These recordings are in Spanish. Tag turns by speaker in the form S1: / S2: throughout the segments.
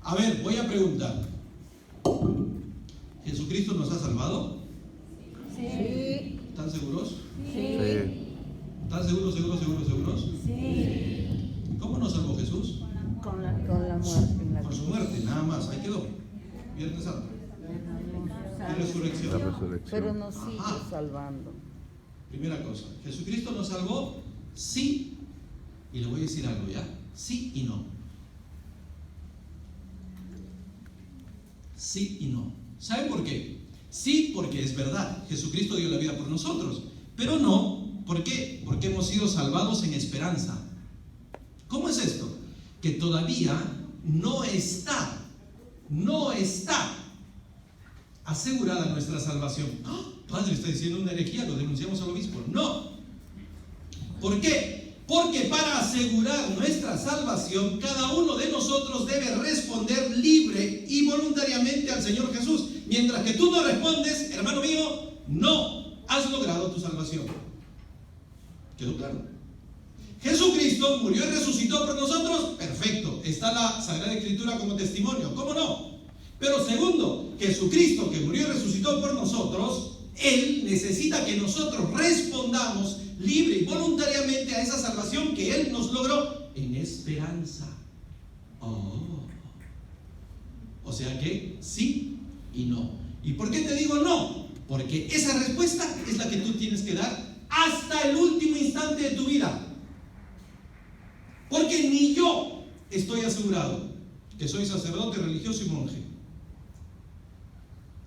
S1: A ver, voy a preguntar. ¿Jesucristo nos ha salvado?
S2: Sí.
S1: ¿Están seguros?
S2: Sí.
S1: ¿Están seguros?
S2: Sí.
S1: ¿Cómo nos salvó Jesús?
S2: Con la muerte.
S1: Por su muerte, nada más. Ahí quedó. Viernes Santo. Y resurrección.
S3: La resurrección.
S2: Pero nos sigue
S1: Ajá.
S2: salvando.
S1: Primera cosa, ¿Jesucristo nos salvó? Sí. Y le voy a decir algo, ¿ya? Sí y no. Sí y no. ¿Saben por qué? Sí, porque es verdad. Jesucristo dio la vida por nosotros. Pero no. ¿Por qué? Porque hemos sido salvados en esperanza. ¿Cómo es esto? Que todavía no está asegurada nuestra salvación. ¡Ah! Padre, está diciendo una herejía, lo denunciamos al obispo. No. ¿Por qué? Porque para asegurar nuestra salvación, cada uno de nosotros debe responder libre y voluntariamente al Señor Jesús. Mientras que tú no respondes, hermano mío, no has logrado tu salvación. ¿Quedó claro? Jesucristo murió y resucitó por nosotros. Perfecto. Está la Sagrada Escritura como testimonio. ¿Cómo no? Pero segundo, Jesucristo que murió y resucitó por nosotros, Él necesita que nosotros respondamos libre y voluntariamente a esa salvación que Él nos logró en esperanza. O sea que sí y no. ¿Y por qué te digo no? Porque esa respuesta es la que tú tienes que dar hasta el último instante de tu vida. Porque ni yo estoy asegurado que soy sacerdote, religioso y monje.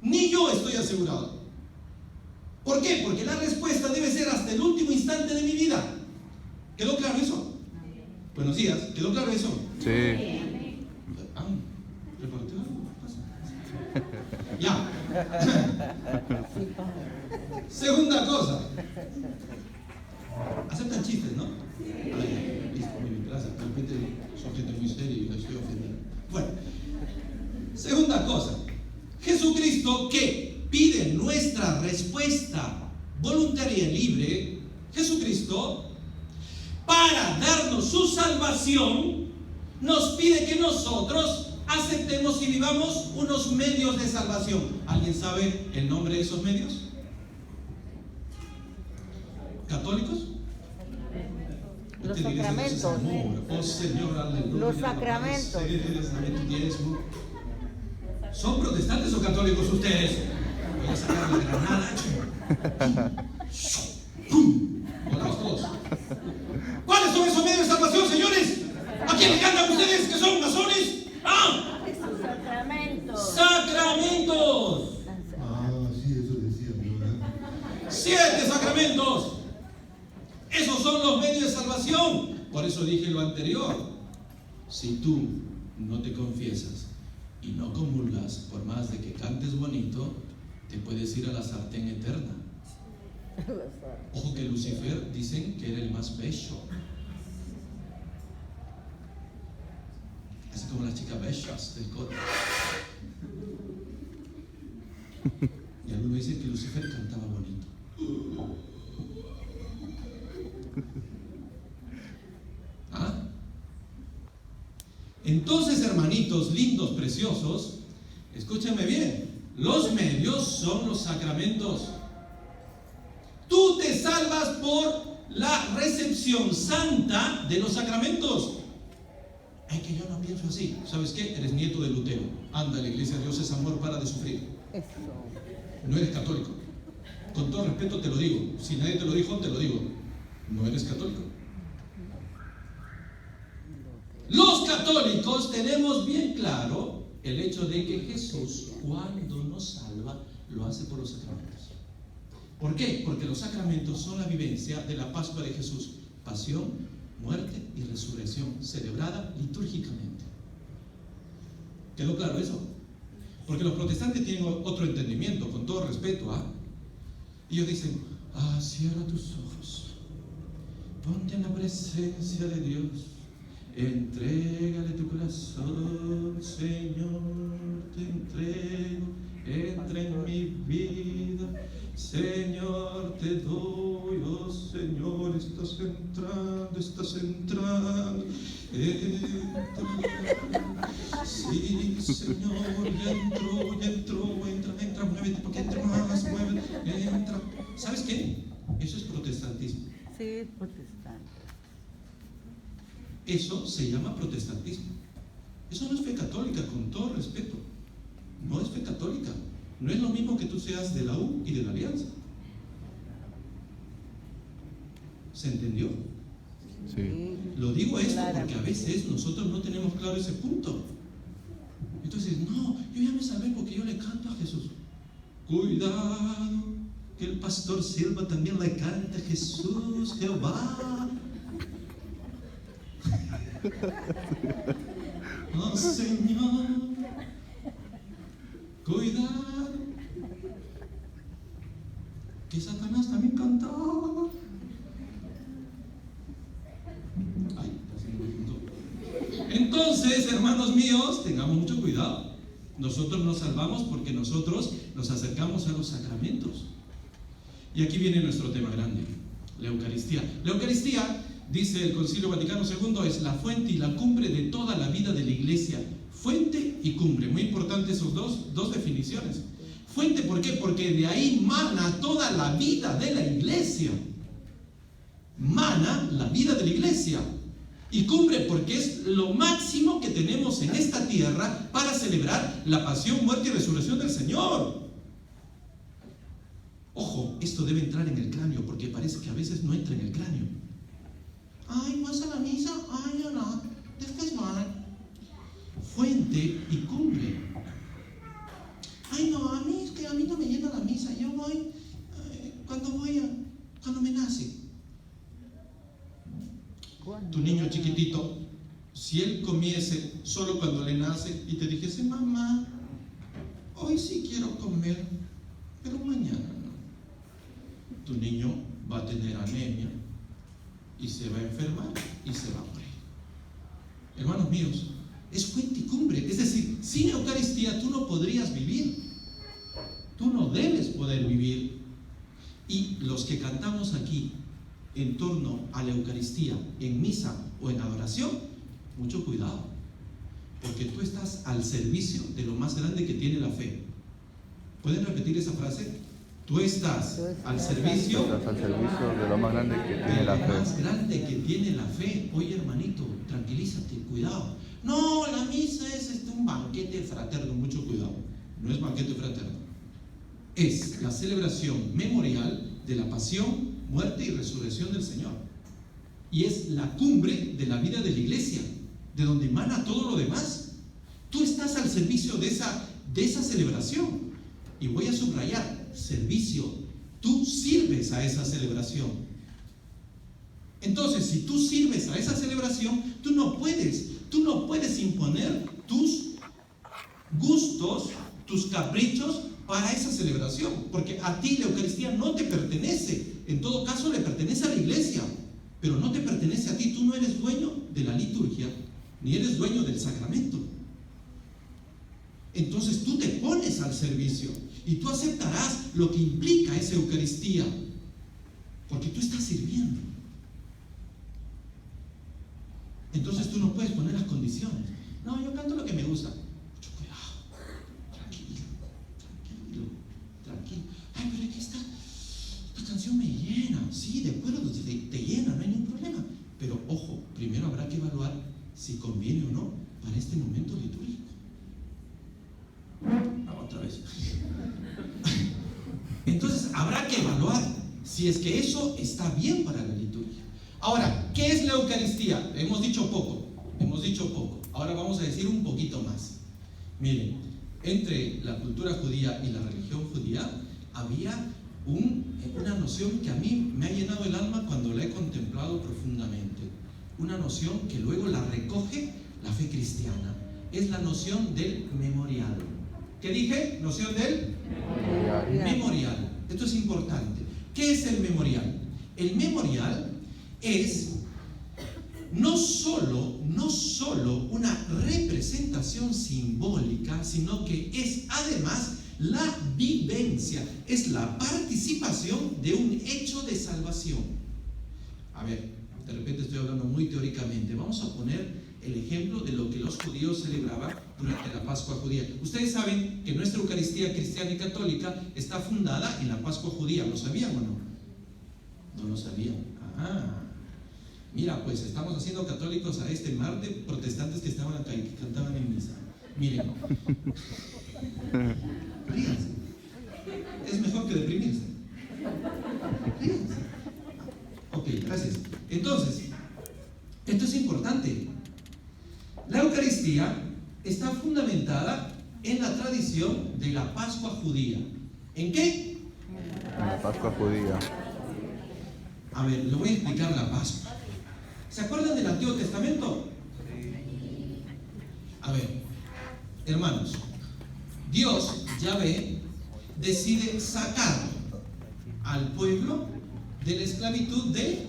S1: Ni yo estoy asegurado. ¿Por qué? Porque la respuesta debe ser hasta el último instante de mi vida. ¿Quedó claro eso? Buenos días. ¿Quedó claro eso?
S3: Sí.
S1: ¿Repartió algo? Ya. Segunda cosa. Aceptan chistes, ¿no? Ay, listo, muy bien, gracias. De repente son gente muy seria y la estoy ofendiendo. Bueno. Segunda cosa. Jesucristo que pide nuestra respuesta voluntaria y libre. Jesucristo, para darnos su salvación, nos pide que nosotros aceptemos y vivamos unos medios de salvación. ¿Alguien sabe el nombre de esos medios? ¿Católicos?
S2: Los sacramentos.
S1: Oh Señor, aleluya.
S2: Los sacramentos.
S1: ¿Son protestantes o católicos ustedes? Voy a sacar la granada. Volamos todos. ¿Cuáles son esos medios de salvación, señores? ¿A quién le cantan ustedes que son masones? ¡Ah!
S2: Sacramentos.
S1: ¡Sacramentos!
S4: Sí, eso decía mi mamá.
S1: 7 sacramentos. Esos son los medios de salvación. Por eso dije lo anterior. Si tú no te confiesas y no comulgas, por más de que cantes bonito, te puedes ir a la sartén eterna. Ojo que Lucifer dicen que era el más bello. Así como las chicas bellas del coro. Y algunos dicen que Lucifer cantaba bonito. ¿Ah? Entonces, hermanitos lindos, preciosos, escúchenme bien, los medios son los sacramentos. Tú te salvas por la recepción santa de los sacramentos. Ay, que yo no pienso así. ¿Sabes qué? Eres nieto de Lutero. Anda, la iglesia de Dios es amor, para de sufrir. No eres católico. Con todo respeto te lo digo. Si nadie te lo dijo, te lo digo. No eres católico. Los católicos tenemos bien claro el hecho de que Jesús, cuando nos salva, lo hace por los sacramentos. ¿Por qué? Porque los sacramentos son la vivencia de la Pascua de Jesús. Pasión, muerte y resurrección, celebrada litúrgicamente. ¿Quedó claro eso? Porque los protestantes tienen otro entendimiento, con todo respeto. Ellos dicen, cierra tus ojos, ponte en la presencia de Dios, entrégale tu corazón, Señor, te entrego, entra en mi vida, Señor, te doy, oh Señor, estás entrando, entra, Sí, Señor, ya entró, entra, muévete, porque entra más, muévete, entra. ¿Sabes qué? Eso es protestantismo.
S2: Sí, es protestante.
S1: Eso se llama protestantismo. Eso no es fe católica, con todo respeto. No es fe católica. No es lo mismo que tú seas de la U y de la Alianza. ¿Se entendió?
S3: Sí.
S1: Lo digo esto
S2: Claro.
S1: porque a veces nosotros no tenemos claro ese punto. Entonces, no, yo ya me salvé porque yo le canto a Jesús. Cuidado, que el pastor Silva también le canta a Jesús, Jehová. Oh Señor, cuidado, que Satanás también cantaba. Ay, casi me juntó. Entonces, hermanos míos, tengamos mucho cuidado. Nosotros nos salvamos porque nosotros nos acercamos a los sacramentos. Y aquí viene nuestro tema grande, la Eucaristía. La Eucaristía, dice el Concilio Vaticano II, es la fuente y la cumbre de toda la vida de la Iglesia. Fuente y cumbre, muy importante esas dos definiciones. Fuente, ¿por qué? Porque de ahí mana toda la vida de la Iglesia. Mana la vida de la Iglesia. Y cumbre porque es lo máximo que tenemos en esta tierra para celebrar la pasión, muerte y resurrección del Señor. Ojo, esto debe entrar en el cráneo, porque parece que a veces no entra en el cráneo. Ay, ¿vas a la misa? Ay, yo no. Después van. Fuente y cumbre. Ay, no, a mí es que a mí no me llena la misa. Yo voy cuando me nace. Tu niño chiquitito, si él comiese solo cuando le nace y te dijese, mamá, hoy sí quiero comer, pero mañana no. Tu niño va a tener anemia y se va a enfermar y se va a morir. Hermanos míos, es fuente y cumbre. Es decir, sin Eucaristía tú no podrías vivir. Tú no debes poder vivir. Y los que cantamos aquí en torno a la Eucaristía, en misa o en adoración, mucho cuidado, porque tú estás al servicio de lo más grande que tiene la fe. ¿Pueden repetir esa frase? Tú estás al servicio
S3: de lo más grande que tiene la
S1: lo más
S3: fe.
S1: grande que tiene la fe. Oye, hermanito, tranquilízate, cuidado. No, la misa es un banquete fraterno, mucho cuidado. No es banquete fraterno. Es la celebración memorial de la pasión, muerte y resurrección del Señor. Y es la cumbre de la vida de la iglesia, de donde emana todo lo demás. Tú estás al servicio de esa celebración. Y voy a subrayar, servicio. Tú sirves a esa celebración. Entonces, si tú sirves a esa celebración, tú no puedes imponer tus gustos, tus caprichos para esa celebración, porque a ti la Eucaristía no te pertenece. En todo caso le pertenece a la iglesia, pero no te pertenece a ti. Tú no eres dueño de la liturgia, ni eres dueño del sacramento. Entonces tú te pones al servicio y tú aceptarás lo que implica esa Eucaristía, porque tú estás sirviendo. Entonces tú no puedes poner las condiciones. No, yo canto lo que me gusta. Mucho cuidado, tranquilo. Ay, pero es que esta canción me llena. Sí, de acuerdo, te llena, no hay ningún problema. Pero ojo, primero habrá que evaluar si conviene o no para este momento litúrgico. Otra vez. Entonces habrá que evaluar si es que eso está bien para la liturgia. Ahora, ¿qué es la Eucaristía? Hemos dicho poco. Ahora vamos a decir un poquito más. Miren, entre la cultura judía y la religión judía había una noción que a mí me ha llenado el alma cuando la he contemplado profundamente. Una noción que luego la recoge la fe cristiana. Es la noción del memorial. ¿Qué dije? Noción del memorial. Esto es importante. ¿Qué es el memorial? El memorial es no solo una representación simbólica, sino que es además la vivencia, es la participación de un hecho de salvación. A ver, de repente estoy hablando muy teóricamente. Vamos a poner el ejemplo de lo que los judíos celebraban durante la Pascua judía. Ustedes saben que nuestra Eucaristía cristiana y católica está fundada en la Pascua judía. ¿Lo sabían o no? No lo sabían. Mira, pues estamos haciendo católicos a este mar de protestantes que estaban acá y que cantaban en misa. Miren. Ríanse. Es mejor que deprimirse. Ríanse. Ok, gracias. Entonces, esto es importante. La Eucaristía está fundamentada en la tradición de la Pascua judía. ¿En qué?
S3: En la Pascua judía.
S1: A ver, le voy a explicar la Pascua. ¿Se acuerdan del Antiguo Testamento? A ver, hermanos, Dios, Yahvé, decide sacar al pueblo de la esclavitud de...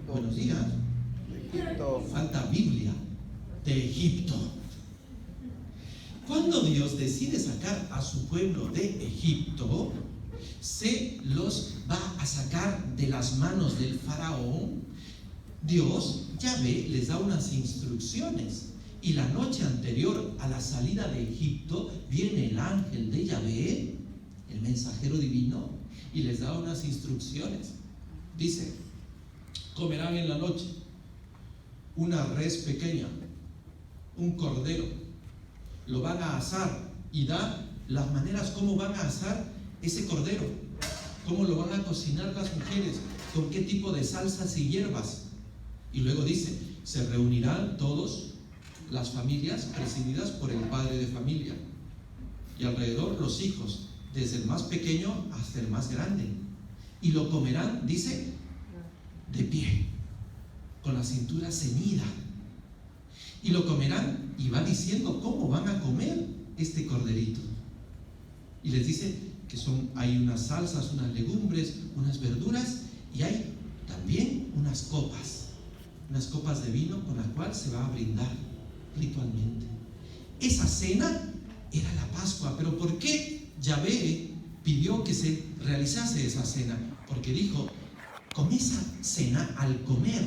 S1: Buenos días. Falta Biblia. De Egipto. Cuando Dios decide sacar a su pueblo de Egipto, se los va a sacar de las manos del faraón. Dios, Yahvé, les da unas instrucciones. Y la noche anterior a la salida de Egipto viene el ángel de Yahvé, el mensajero divino, y les da unas instrucciones. Dice: comerán en la noche una res pequeña, un cordero, lo van a asar, y da las maneras como van a asar ese cordero, cómo lo van a cocinar las mujeres, con qué tipo de salsas y hierbas. Y luego dice: se reunirán todos las familias presididas por el padre de familia, y alrededor los hijos, desde el más pequeño hasta el más grande, y lo comerán, dice, de pie, con la cintura ceñida, y lo comerán, y va diciendo cómo van a comer este corderito, y les dice que hay unas salsas, unas legumbres, unas verduras, y hay también unas copas de vino con las cuales se va a brindar ritualmente. Esa cena era la Pascua. Pero ¿por qué Yahvé pidió que se realizase esa cena? Porque dijo: con esa cena, al comer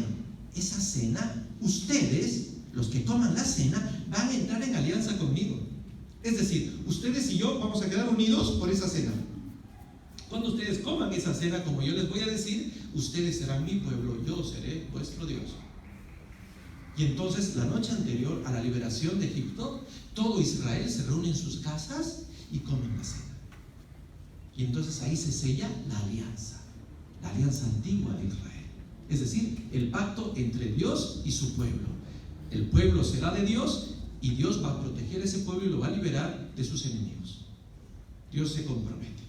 S1: esa cena, ustedes, los que toman la cena, van a entrar en alianza conmigo. Es decir, ustedes y yo vamos a quedar unidos por esa cena. Cuando ustedes coman esa cena, como yo les voy a decir, ustedes serán mi pueblo, yo seré vuestro Dios. Y entonces, la noche anterior a la liberación de Egipto, todo Israel se reúne en sus casas y comen la cena. Y entonces ahí se sella la alianza antigua de Israel. Es decir, el pacto entre Dios y su pueblo. El pueblo será de Dios y Dios va a proteger a ese pueblo y lo va a liberar de sus enemigos. Dios se compromete.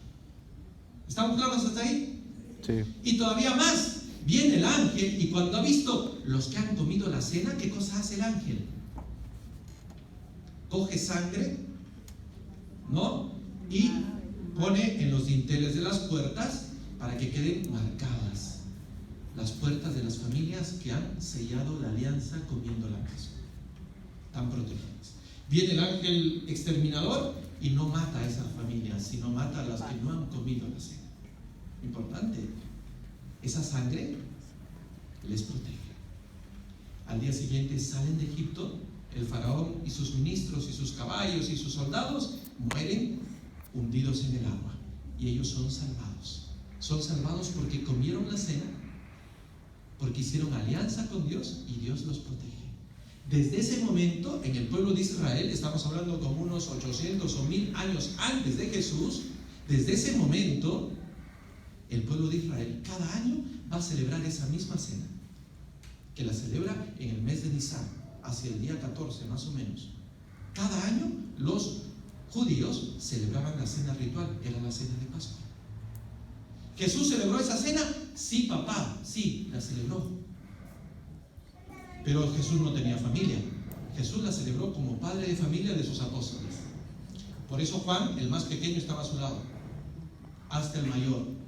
S1: ¿Estamos claros hasta ahí?
S3: Sí.
S1: Y todavía más. Viene el ángel y cuando ha visto los que han comido la cena, ¿qué cosa hace el ángel? Coge sangre, ¿no? Y pone en los dinteles de las puertas para que queden marcadas las puertas de las familias que han sellado la alianza comiendo la Pascua. Están protegidas. Viene el ángel exterminador y no mata a esas familias, sino mata a las que no han comido la cena. Importante. Esa sangre les protege. Al día siguiente salen de Egipto, el faraón y sus ministros y sus caballos y sus soldados mueren hundidos en el agua, y ellos son salvados. Son salvados porque comieron la cena, porque hicieron alianza con Dios y Dios los protege. Desde ese momento, en el pueblo de Israel, estamos hablando como unos 800 o 1000 años antes de Jesús, desde ese momento el pueblo de Israel cada año va a celebrar esa misma cena, que la celebra en el mes de Nisan, hacia el día 14 más o menos. Cada año los judíos celebraban la cena ritual, era la cena de Pascua. ¿Jesús celebró esa cena? Sí, papá, sí, la celebró. Pero Jesús no tenía familia. Jesús la celebró como padre de familia de sus apóstoles. Por eso Juan, el más pequeño, estaba a su lado, hasta el mayor,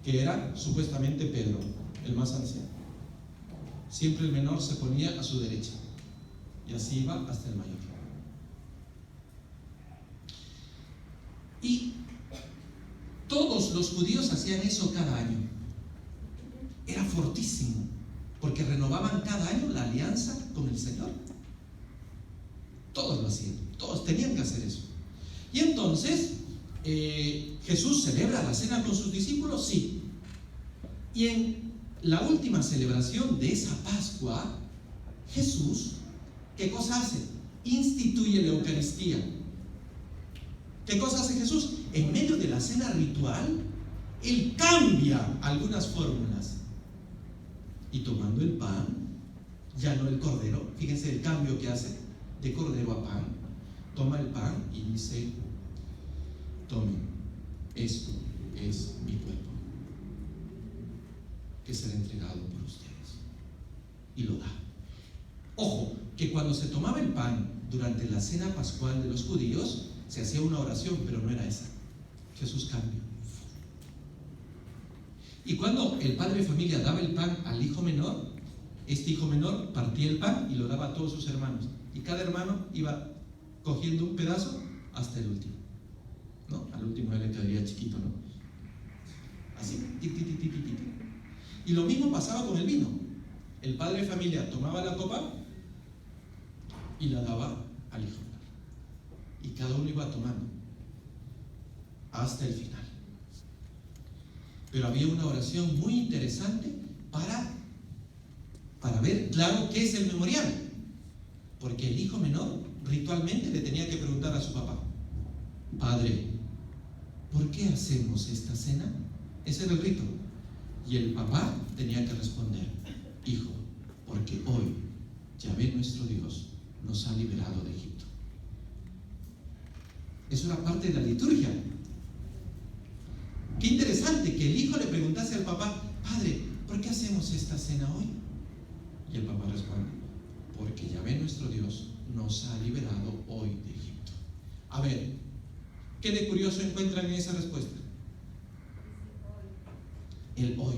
S1: que era supuestamente Pedro, el más anciano. Siempre el menor se ponía a su derecha, y así iba hasta el mayor. Y todos los judíos hacían eso cada año. Era fortísimo, porque renovaban cada año la alianza con el Señor. Todos lo hacían, todos tenían que hacer eso. Y entonces, ¿Jesús celebra la cena con sus discípulos? Sí. Y en la última celebración de esa Pascua, Jesús, ¿qué cosa hace? Instituye la Eucaristía. ¿Qué cosa hace Jesús? En medio de la cena ritual, Él cambia algunas fórmulas. Y tomando el pan, ya no el cordero, fíjense el cambio que hace de cordero a pan, toma el pan y dice: tomen, esto es mi cuerpo, que será entregado por ustedes. Y lo da. Ojo, que cuando se tomaba el pan durante la cena pascual de los judíos, se hacía una oración, pero no era esa. Jesús cambió. Y cuando el padre de familia daba el pan al hijo menor, este hijo menor partía el pan y lo daba a todos sus hermanos. Y cada hermano iba cogiendo un pedazo hasta el último. ¿No? Al último él le quedaría chiquito, ¿no? Así, tic, tic, tic, tic, tic, tic. Y lo mismo pasaba con el vino. El padre de familia tomaba la copa y la daba al hijo menor. Y cada uno iba tomando hasta el final. Pero había una oración muy interesante para ver claro qué es el memorial. Porque el hijo menor ritualmente le tenía que preguntar a su papá: Padre, ¿por qué hacemos esta cena? Ese era el rito. Y el papá tenía que responder: Hijo, porque hoy Yahvé nuestro Dios nos ha liberado de Egipto. Eso era parte de la liturgia. Qué interesante que el hijo le preguntase al papá: Padre, ¿por qué hacemos esta cena hoy? Y el papá responde: porque Yahvé nuestro Dios nos ha liberado hoy de Egipto. A ver, ¿qué de curioso encuentran en esa respuesta? El hoy.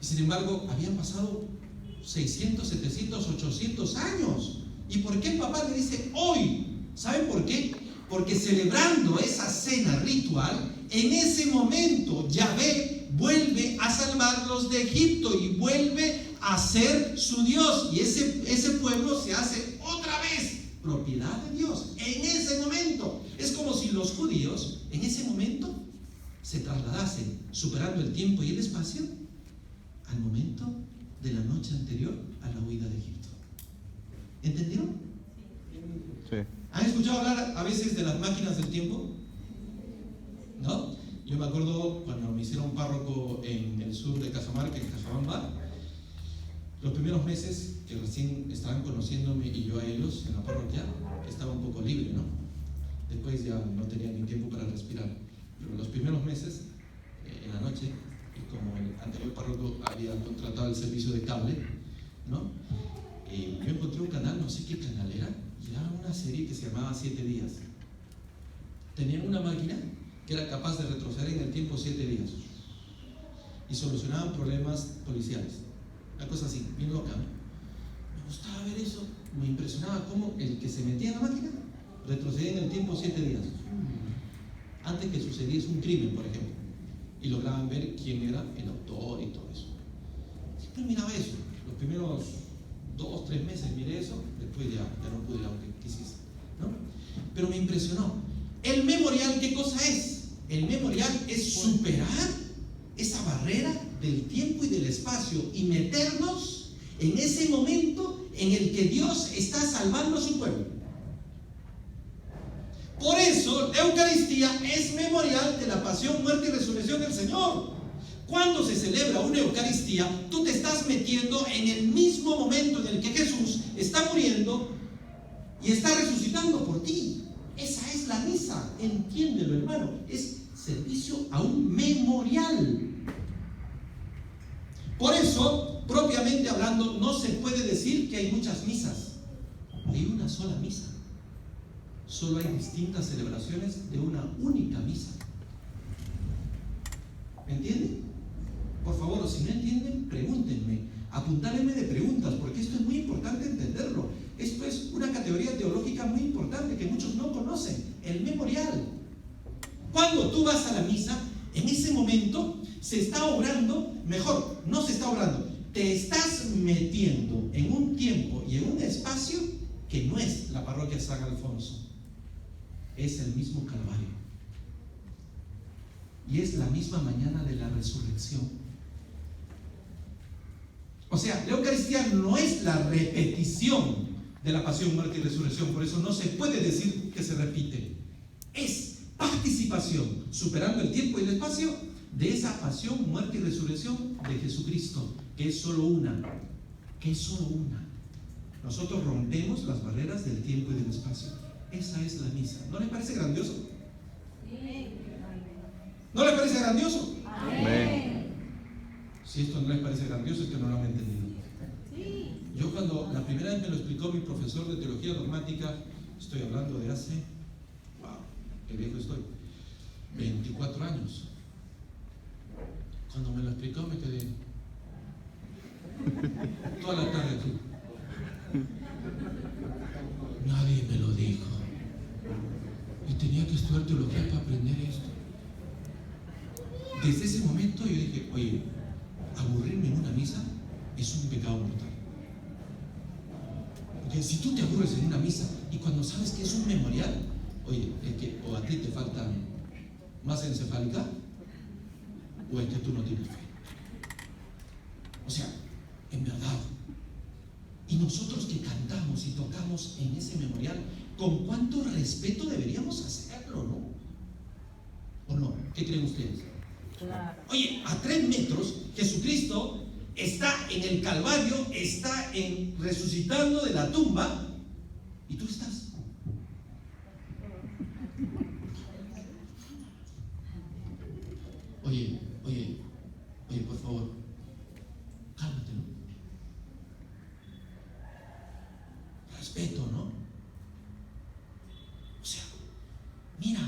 S1: Y sin embargo, habían pasado 600, 700, 800 años. ¿Y por qué el papá le dice hoy? ¿Saben por qué? Porque celebrando esa cena ritual, en ese momento Yahvé vuelve a salvarlos de Egipto y vuelve a ser su Dios. Y ese pueblo se hace otra vez propiedad de Dios. En ese momento. Es como si los judíos en ese momento se trasladasen, superando el tiempo y el espacio, al momento de la noche anterior a la huida de Egipto. ¿Entendieron?
S3: Sí.
S1: ¿Han escuchado hablar a veces de las máquinas del tiempo? ¿No? Yo me acuerdo cuando me hicieron párroco en el sur de Cajamarca, en Cajabamba, los primeros meses que recién estaban conociéndome y yo a ellos en la parroquia, estaba un poco libre, ¿no? Después ya no tenía ni tiempo para respirar. Pero los primeros meses, en la noche, y como el anterior párroco había contratado el servicio de cable, ¿no? Yo encontré un canal, no sé qué canal era, y era una serie que se llamaba 7 días. Tenían una máquina que era capaz de retroceder en el tiempo 7 días y solucionaban problemas policiales. Una cosa así, bien loca, ¿no? Me gustaba ver eso, me impresionaba cómo el que se metía en la máquina retrocedía en el tiempo 7 días. Antes que sucediese un crimen, por ejemplo, y lograban ver quién era el autor y todo eso. Siempre miraba eso. Los primeros 2, 3 meses miré eso, después ya no pude ir aunque quisiese, ¿no? Pero me impresionó. El memorial, ¿qué cosa es? El memorial es superar esa barrera del tiempo y del espacio y meternos en ese momento en el que Dios está salvando a su pueblo. Por eso la Eucaristía es memorial de la pasión, muerte y resurrección del Señor. Cuando se celebra una Eucaristía, tú te estás metiendo en el mismo momento en el que Jesús está muriendo y está resucitando por ti. Esa es la misa, entiéndelo, hermano. Es servicio a un memorial. Por eso, propiamente hablando, no se puede decir que hay muchas misas. Hay una sola misa. Solo hay distintas celebraciones de una única misa. ¿Me entienden? Por favor, si no entienden, pregúntenme. Apuntálenme de preguntas, porque esto es muy importante entenderlo. Esto es una categoría teológica muy importante que muchos no conocen. El memorial. Cuando tú vas a la misa, en ese momento se está obrando, mejor, no se está obrando, te estás metiendo en un tiempo y en un espacio que no es la parroquia San Alfonso. Es el mismo Calvario. Y es la misma mañana de la resurrección. O sea, la Eucaristía no es la repetición de la pasión, muerte y resurrección. Por eso no se puede decir que se repite. Es participación, superando el tiempo y el espacio, de esa pasión, muerte y resurrección de Jesucristo, que es solo una. Que es solo una. Nosotros rompemos las barreras del tiempo y del espacio. Esa es la misa. ¿No les parece grandioso? ¿No les parece grandioso?
S3: Amén.
S1: Si esto no les parece grandioso, es que no lo han entendido. Yo cuando la primera vez me lo explicó mi profesor de teología dogmática, estoy hablando de hace, wow, qué viejo estoy, 24 años. Cuando me lo explicó me quedé toda la tarde aquí. Nadie me lo dijo. Y tenía que estudiar teología para aprender esto. Desde ese momento yo dije, oye, aburrirme en una misa es un pecado mortal. Porque si tú te aburres en una misa y cuando sabes que es un memorial, oye, es que o a ti te falta masa encefálica o es que tú no tienes fe. O sea, en verdad. Y nosotros que cantamos y tocamos en ese memorial, con cuánto respeto deberíamos hacerlo, ¿no? ¿O no? ¿Qué creen ustedes?
S2: Claro.
S1: Oye, a 3 metros, Jesucristo está en el Calvario, está resucitando de la tumba, y tú estás. Oye, por favor, cálmate, ¿no? Respeto, ¿no? O sea, mira,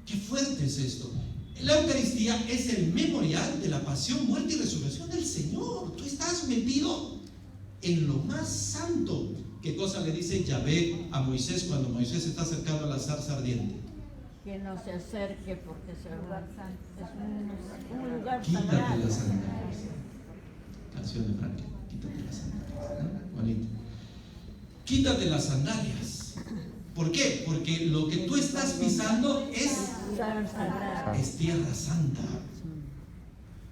S1: qué fuerte es esto. La Eucaristía es el memorial de la pasión, muerte y resurrección del Señor. Tú estás metido en lo más santo. ¿Qué cosa le dice Yahvé a Moisés cuando Moisés está acercando a la zarza ardiente?
S2: Que no se acerque porque es un lugar
S1: Quítate
S2: sagrado.
S1: las sandalias. Canción de Franklin. Quítate las sandalias, ¿no? Bonito. Quítate las sandalias. ¿Por qué? Porque lo que tú estás pisando es tierra santa.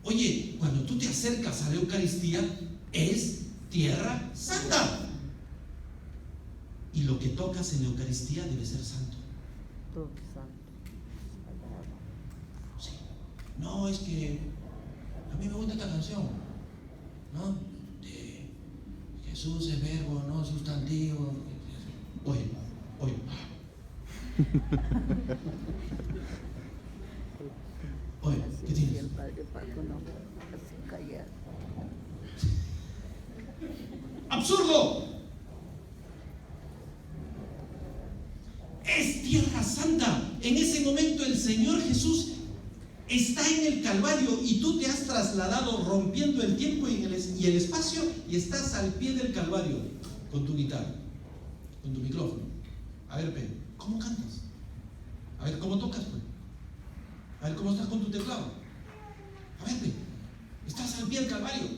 S1: Oye, cuando tú te acercas a la Eucaristía, es tierra santa. Y lo que tocas en la Eucaristía debe ser santo.
S2: Todo santo.
S1: Sí. No, es que a mí me gusta esta canción, ¿no? De Jesús es verbo, no sustantivo. Oye. Oye, ¿qué tienes?
S2: El padre Paco no se calla.
S1: ¡Absurdo! Es tierra santa. En ese momento el Señor Jesús está en el Calvario y tú te has trasladado rompiendo el tiempo y el espacio y estás al pie del Calvario con tu guitarra, con tu micrófono. A ver, Pedro, ¿cómo cantas? A ver, ¿cómo tocas, pues? A ver, ¿cómo estás con tu teclado? A ver, Pedro, estás al pie del Calvario.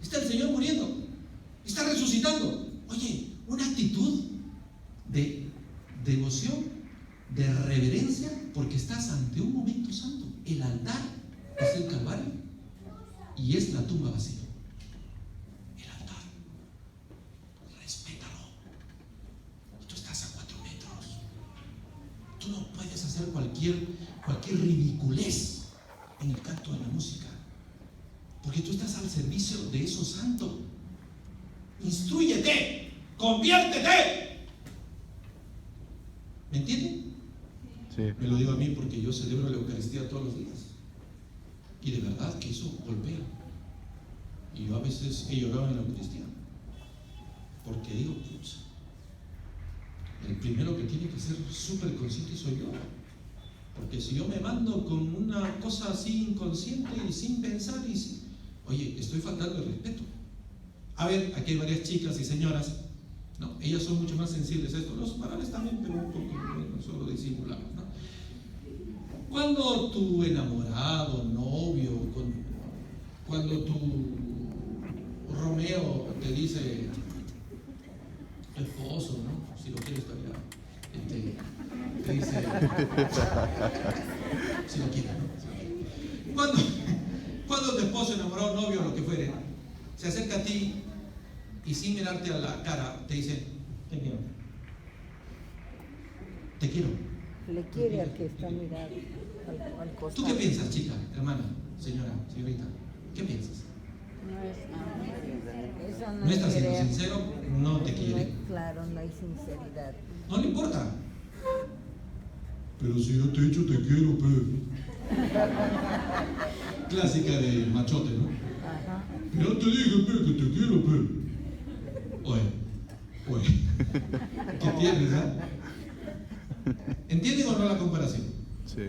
S1: Está el Señor muriendo. Está resucitando. Oye, una actitud de devoción, de reverencia, porque estás ante un momento santo. El altar es el Calvario y es la tumba vacía. El altar, respétalo. Tú estás a 4 metros. Tú no puedes hacer cualquier ridiculez en el canto de la música, porque tú estás al servicio de eso santo. Instrúyete, conviértete. ¿Me entienden?
S3: Sí.
S1: Me lo digo a mí porque yo celebro la Eucaristía todos los días. Y de verdad que eso golpea. Y yo a veces he llorado en la Eucaristía. Porque digo, pucha, el primero que tiene que ser súper consciente soy yo. Porque si yo me mando con una cosa así inconsciente y sin pensar, oye, estoy faltando el respeto. A ver, aquí hay varias chicas y señoras. No, ellas son mucho más sensibles a esto. Los varones también, pero un poco, no solo disimulamos, ¿no? Cuando tu enamorado, novio, cuando tu Romeo te dice tu esposo, ¿no? Si lo quieres todavía, te dice, si lo quiere, ¿no? Cuando tu esposo enamorado, novio, lo que fuere, se acerca a ti y sin mirarte a la cara, te dice, te quiero. Te quiero.
S2: Le quiere al que está mirando al costado.
S1: ¿Tú qué piensas, chica, hermana, señora, señorita? ¿Qué piensas?
S2: No es amor. Eso no
S1: ¿No está siendo
S2: quiere.
S1: sincero? No te quiere.
S2: No, claro, no hay sinceridad.
S1: No le importa.
S4: Pero si yo te he dicho te quiero, pe.
S1: Clásica de machote, ¿no?
S2: Ajá.
S4: Ya te dije, pe, que te quiero, pe.
S1: Oye. ¿Qué tienes, ¿Entienden o no la comparación?
S3: Sí.
S2: Sí.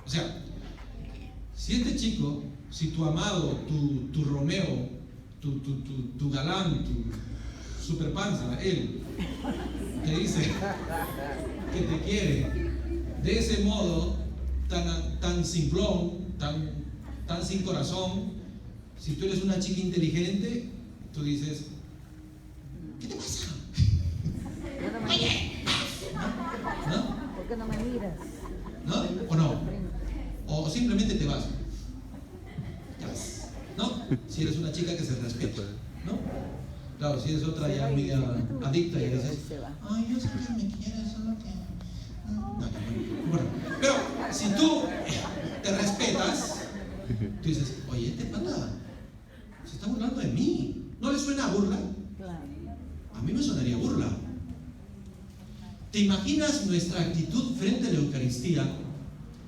S1: O sea, si este chico, si tu amado, tu Romeo, tu galán, tu super panza, él, te dice que te quiere de ese modo tan simplón, tan sin corazón, si tú eres una chica inteligente, tú dices, ¿qué te pasa?
S2: Yo no me-
S1: ¿No?
S2: ¿Por qué no me miras?
S1: ¿No? ¿O no? O simplemente te vas. Te vas. ¿No? Si eres una chica que se respeta. ¿No? Claro, si eres otra ya media adicta y dices, ay, yo sé que me quieres, solo que... No, bueno, pero si tú te respetas, tú dices, oye, este pata se está burlando de mí. ¿No le suena a burla?
S2: Claro.
S1: A mí me sonaría burla. ¿Te imaginas nuestra actitud frente a la Eucaristía?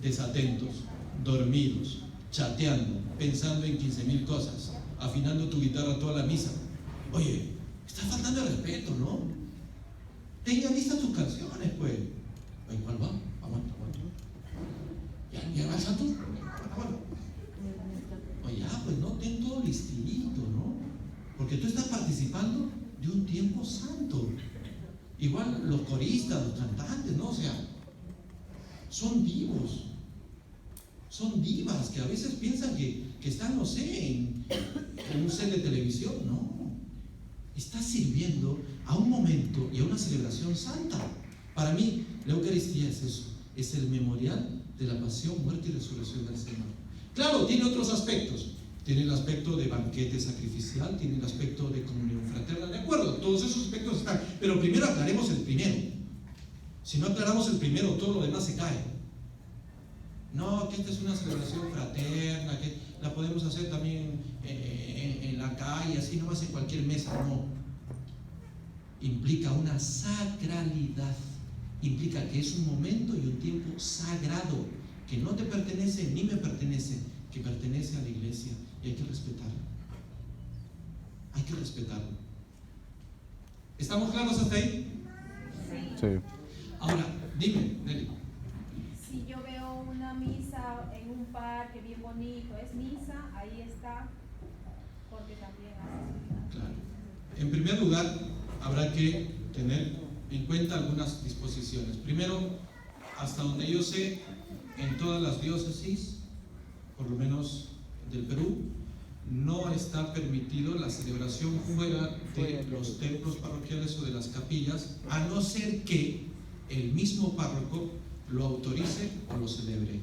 S1: Desatentos, dormidos, chateando, pensando en 15,000 cosas, afinando tu guitarra toda la misa. Oye, estás faltando el respeto, ¿no? Tenga listas tus canciones, pues. Oye, ¿cuál va? Aguanta. ¿Ya va el santo? Aguanta. Oye, ya, pues no, ten todo listito, ¿no? Porque tú estás participando de un tiempo santo. Igual los coristas, los cantantes, ¿no? O sea, son vivos. Son divas que a veces piensan que están, no sé, en un set de televisión. No. Está sirviendo a un momento y a una celebración santa. Para mí, la Eucaristía es eso. Es el memorial de la pasión, muerte y resurrección del Señor. Claro, tiene otros aspectos. Tiene el aspecto de banquete sacrificial, tiene el aspecto de comunión fraterna, de acuerdo, todos esos aspectos están, pero primero aclaremos el primero. Si no aclaramos el primero, todo lo demás se cae. No, que esta es una celebración fraterna, que la podemos hacer también en la calle, así nomás en cualquier mesa, no. Implica una sacralidad, implica que es un momento y un tiempo sagrado, que no te pertenece ni me pertenece, que pertenece a la iglesia. Y hay que respetarlo. Hay que respetarlo. ¿Estamos claros hasta ahí?
S3: Sí.
S1: Ahora, dime, Nelly.
S5: Si yo veo una misa en un parque bien bonito, es misa, ahí está, porque también hace su vida.
S1: Claro. En primer lugar, habrá que tener en cuenta algunas disposiciones. Primero, hasta donde yo sé, en todas las diócesis, por lo menos del Perú, no está permitido la celebración fuera de los templos parroquiales o de las capillas, a no ser que el mismo párroco lo autorice o lo celebre.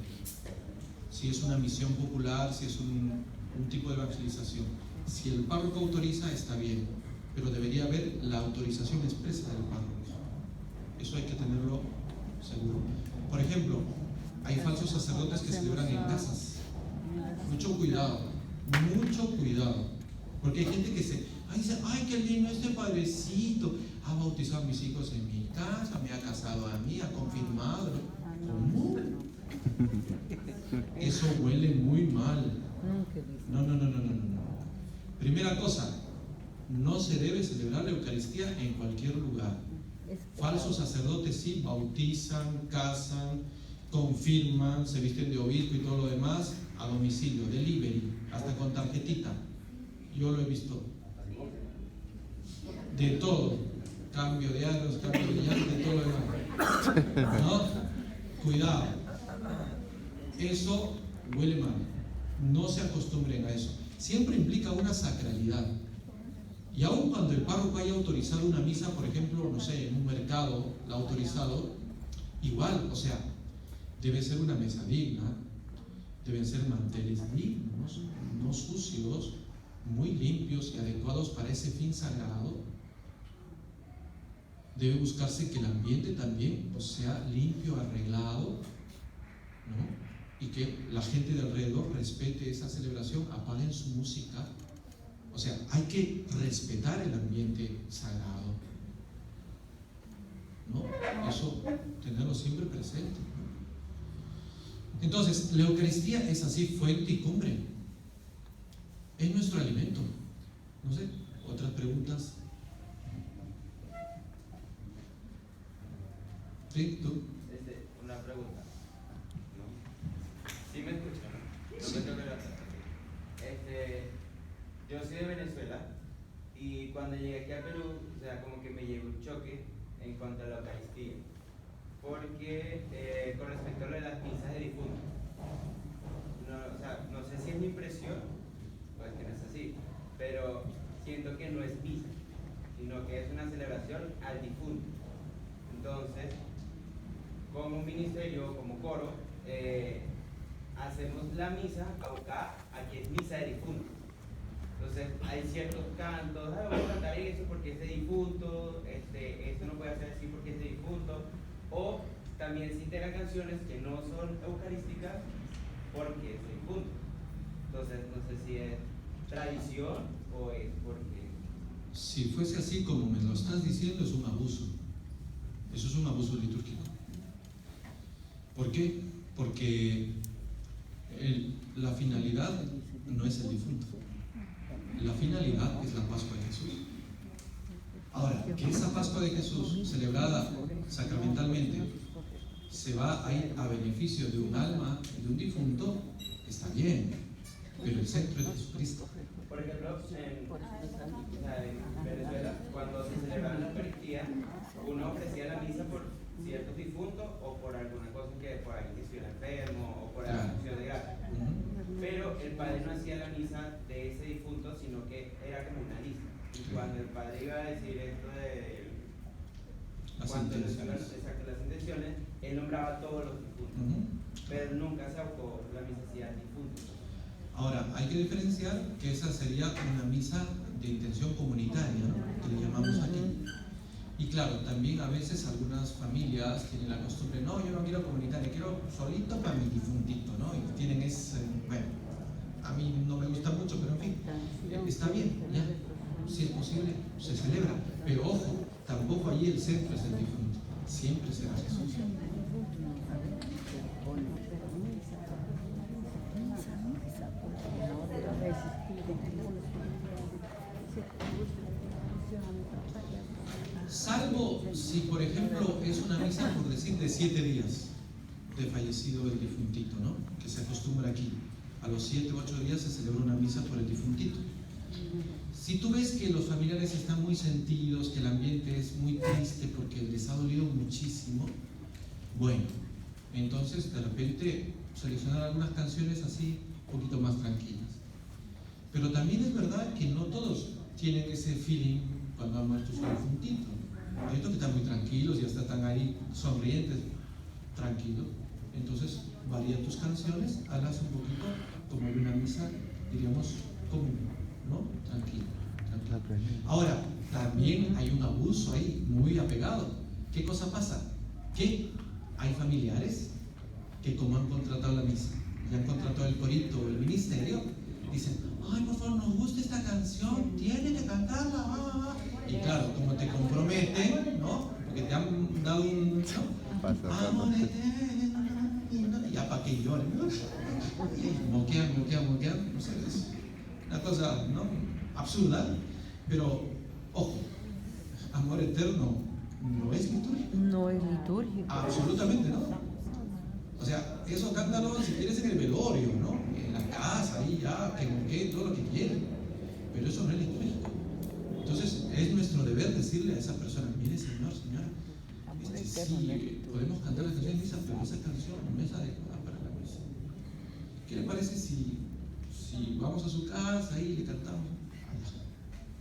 S1: Si es una misión popular, si es un tipo de evangelización. Si el párroco autoriza, está bien, pero debería haber la autorización expresa del párroco. Eso hay que tenerlo seguro. Por ejemplo, hay falsos sacerdotes que celebran en casas. Mucho cuidado, porque hay gente que dice, ay, qué lindo este padrecito, ha bautizado a mis hijos en mi casa, me ha casado a mí, ha confirmado. ¿Cómo? Eso huele muy mal. No. Primera cosa, no se debe celebrar la Eucaristía en cualquier lugar. Falsos sacerdotes sí bautizan, casan, confirman, se visten de obispo y todo lo demás a domicilio, delivery, hasta con tarjetita. Yo lo he visto. De todo. Cambio de aros, cambio de llantas, de todo lo demás. ¿No? Cuidado. Eso huele mal. No se acostumbren a eso. Siempre implica una sacralidad. Y aun cuando el párroco haya autorizado una misa, por ejemplo, no sé, en un mercado, la ha autorizado, igual, o sea, debe ser una mesa digna, deben ser manteles dignos, no sucios, muy limpios y adecuados para ese fin sagrado. Debe buscarse que el ambiente también pues, sea limpio, arreglado, ¿no? Y que la gente de alrededor respete esa celebración, apaguen su música. O sea, hay que respetar el ambiente sagrado, ¿no? Eso tenerlo siempre presente, ¿no? Entonces, la Eucaristía es así, fuente y cumbre. Es nuestro alimento. No sé, ¿otras preguntas? ¿Sí? ¿Tú?
S6: Una pregunta. ¿No? ¿Sí me escuchan? No
S1: Sí.
S6: me tengo que levantar. Yo soy de Venezuela y cuando llegué aquí a Perú, o sea, como que me llegó un choque en cuanto a la Eucaristía. Porque con respecto a lo de las misas de difuntos, no, o sea, no sé si es mi impresión o es que no es así, pero siento que no es misa, sino que es una celebración al difunto. Entonces, como ministerio, como coro, hacemos la misa abocada a que es misa de difunto. Entonces hay ciertos cantos, vamos a cantar eso porque es de difunto, esto no puede hacer así porque es de difunto, o también se integran canciones que no son eucarísticas porque es de difunto. Entonces no sé si es tradición o es porque...
S1: Si fuese así como me lo estás diciendo, es un abuso. Eso es un abuso litúrgico. ¿Por qué? Porque la finalidad no es el difunto. La finalidad es la Pascua de Jesús. Ahora, que esa Pascua de Jesús, celebrada sacramentalmente, se va a ir a beneficio de un alma, de un difunto, está bien, pero el centro es Jesucristo.
S6: Por ejemplo, en Venezuela, cuando se celebraba la Eucaristía, uno ofrecía la misa por ciertos difuntos o por alguna cosa que por alguien que estuviera enfermo o por
S1: Claro.
S6: acción de gracia. Pero el padre no hacía la misa de ese difunto, sino que era como una lista. Y cuando el padre iba a decir esto de
S1: Las
S6: cuando
S1: intenciones.
S6: exacto, las intenciones, él nombraba a todos los difuntos, pero nunca se abocó la misa hacia el difunto.
S1: Ahora, hay que diferenciar que esa sería una misa de intención comunitaria, ¿no? Que le llamamos aquí. Y claro, también a veces algunas familias tienen la costumbre, no, yo no quiero comunitaria, quiero solito para mi difuntito, ¿no? Y tienen ese, bueno, a mí no me gusta mucho, pero en fin, está bien, ya, si es posible, se celebra. Pero ojo, tampoco allí el centro es el difunto, siempre será Jesús. Salvo si, por ejemplo, es una misa, por decir, de 7 días de fallecido el difuntito, ¿no? Que se acostumbra aquí. A los 7 u 8 días se celebra una misa por el difuntito. Si tú ves que los familiares están muy sentidos, que el ambiente es muy triste porque les ha dolido muchísimo, bueno, entonces de repente seleccionar algunas canciones así, un poquito más tranquilas. Pero también es verdad que no todos tienen ese feeling cuando ha muerto su difuntito. Hay otros que están muy tranquilos y hasta están ahí sonrientes, tranquilos. Entonces, varía tus canciones, hazlas un poquito como en una misa, diríamos, común, ¿no? Tranquilo. Ahora, también hay un abuso ahí muy apegado. ¿Qué cosa pasa? Que hay familiares que, como han contratado la misa, ya han contratado el corito o el ministerio, dicen, ay, por favor, nos gusta esta canción, tiene que cantarla. Y claro, como te comprometen, ¿no? Porque te han dado un, ¿no? Amor eterno, ya para que lloren, ¿no? Y moquean, no sé, es una cosa, ¿no? Absurda, pero, ojo, amor eterno no es litúrgico.
S2: No es litúrgico.
S1: Absolutamente no. O sea, eso cántalo si quieres en el velorio, ¿no? En la casa, ahí ya, que todo lo que quieran. Pero eso no es litúrgico. Entonces, es nuestro deber decirle a esa persona, mire, señora, sí, podemos cantar la canción de misa, pero esa canción no es adecuada para la misa. ¿Qué le parece si vamos a su casa y le cantamos?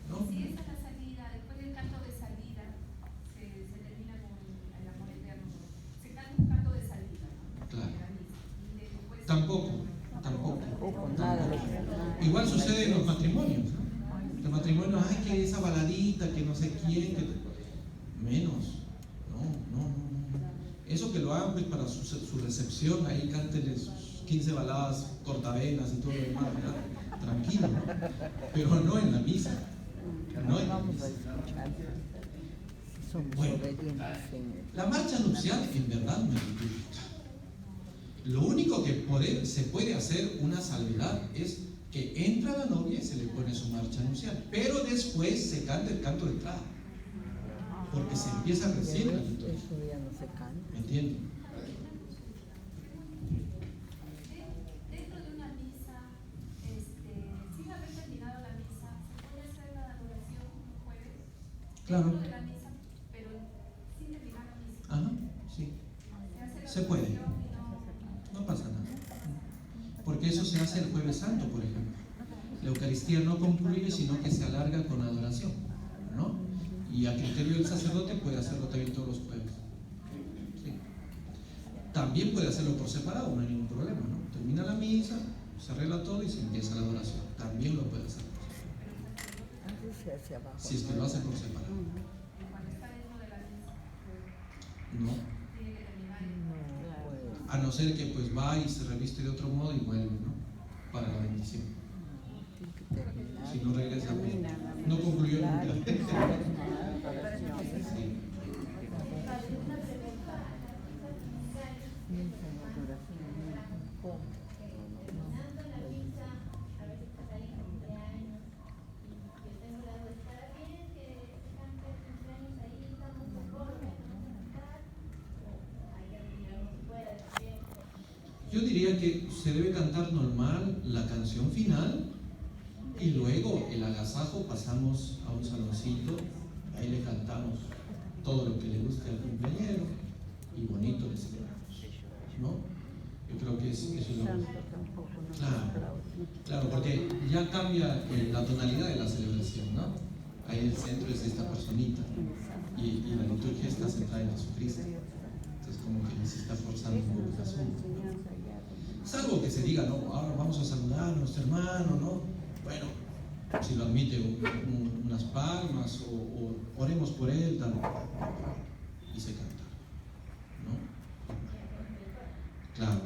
S1: ¿No?
S5: Si esa es la salida, después del canto de salida, se termina con el amor eterno. Se canta
S1: Tampoco.
S2: Tampoco, nada de eso.
S1: Igual sucede en los matrimonios, ¿no? Los matrimonios, ay, que esa baladita, que no sé quién, menos. No. Eso que lo hagan pues para su recepción, ahí cántenle sus 15 baladas cortavenas y todo lo demás, ¿verdad? Tranquilo, ¿no? Pero no en la misa. No en la
S2: Vamos a
S1: misa.
S2: escuchar. Somos
S1: Bueno,
S2: obedientes, Señor.
S1: la marcha nupcial en verdad no es litúrgica. Lo único que se puede hacer una salvedad es que entra la novia y se le pone su marcha nupcial, pero después se canta el canto de entrada, porque se empieza recién la liturgia.
S2: Eso ya no se canta.
S1: ¿Me entienden?
S5: Dentro de una misa, sin haber terminado la misa, ¿se puede hacer la adoración un jueves?
S1: Claro.
S5: Dentro de la misa, pero sin terminar la misa.
S1: Ajá, sí.
S5: hace la
S1: Se puede.
S5: adoración y
S1: No pasa nada. Porque eso se hace el Jueves Santo, por ejemplo. La Eucaristía no concluye, sino que se alarga con adoración, ¿no? Y a criterio del sacerdote puede hacerlo también todos los jueves. ¿Sí? También puede hacerlo por separado, no hay ningún problema, ¿no? Termina la misa, se arregla todo y se empieza la adoración. También lo puede hacer por separado.
S2: Antes se hace abajo.
S1: Si es que lo hace por separado.
S5: cuando está dentro de la misa,
S1: No.
S5: tiene que terminar.
S2: No puede.
S1: A no ser que pues va y se reviste de otro modo y vuelve, ¿no? Para la bendición.
S2: Tiene que terminar.
S1: Si no regresa, pues, no concluyó nunca. Sí. Yo diría que se debe cantar normal la canción final y luego el agasajo pasamos a un saloncito, ahí le cantamos todo lo que le guste al cumpleañero y bonito le celebramos, ¿no? Yo creo que eso es lo
S2: Santo tampoco nos
S1: Claro.
S2: aplaude.
S1: Claro, porque ya cambia la tonalidad de la celebración, ¿no? Ahí el centro es esta personita y la liturgia está centrada en Jesucristo. Entonces como que se está forzando un poco el asunto, ¿no? Salvo que se diga, no, ahora vamos a saludar a nuestro hermano, ¿no? Bueno, si lo admite, unas palmas o oremos por él, tal, y se canta, ¿no? Claro,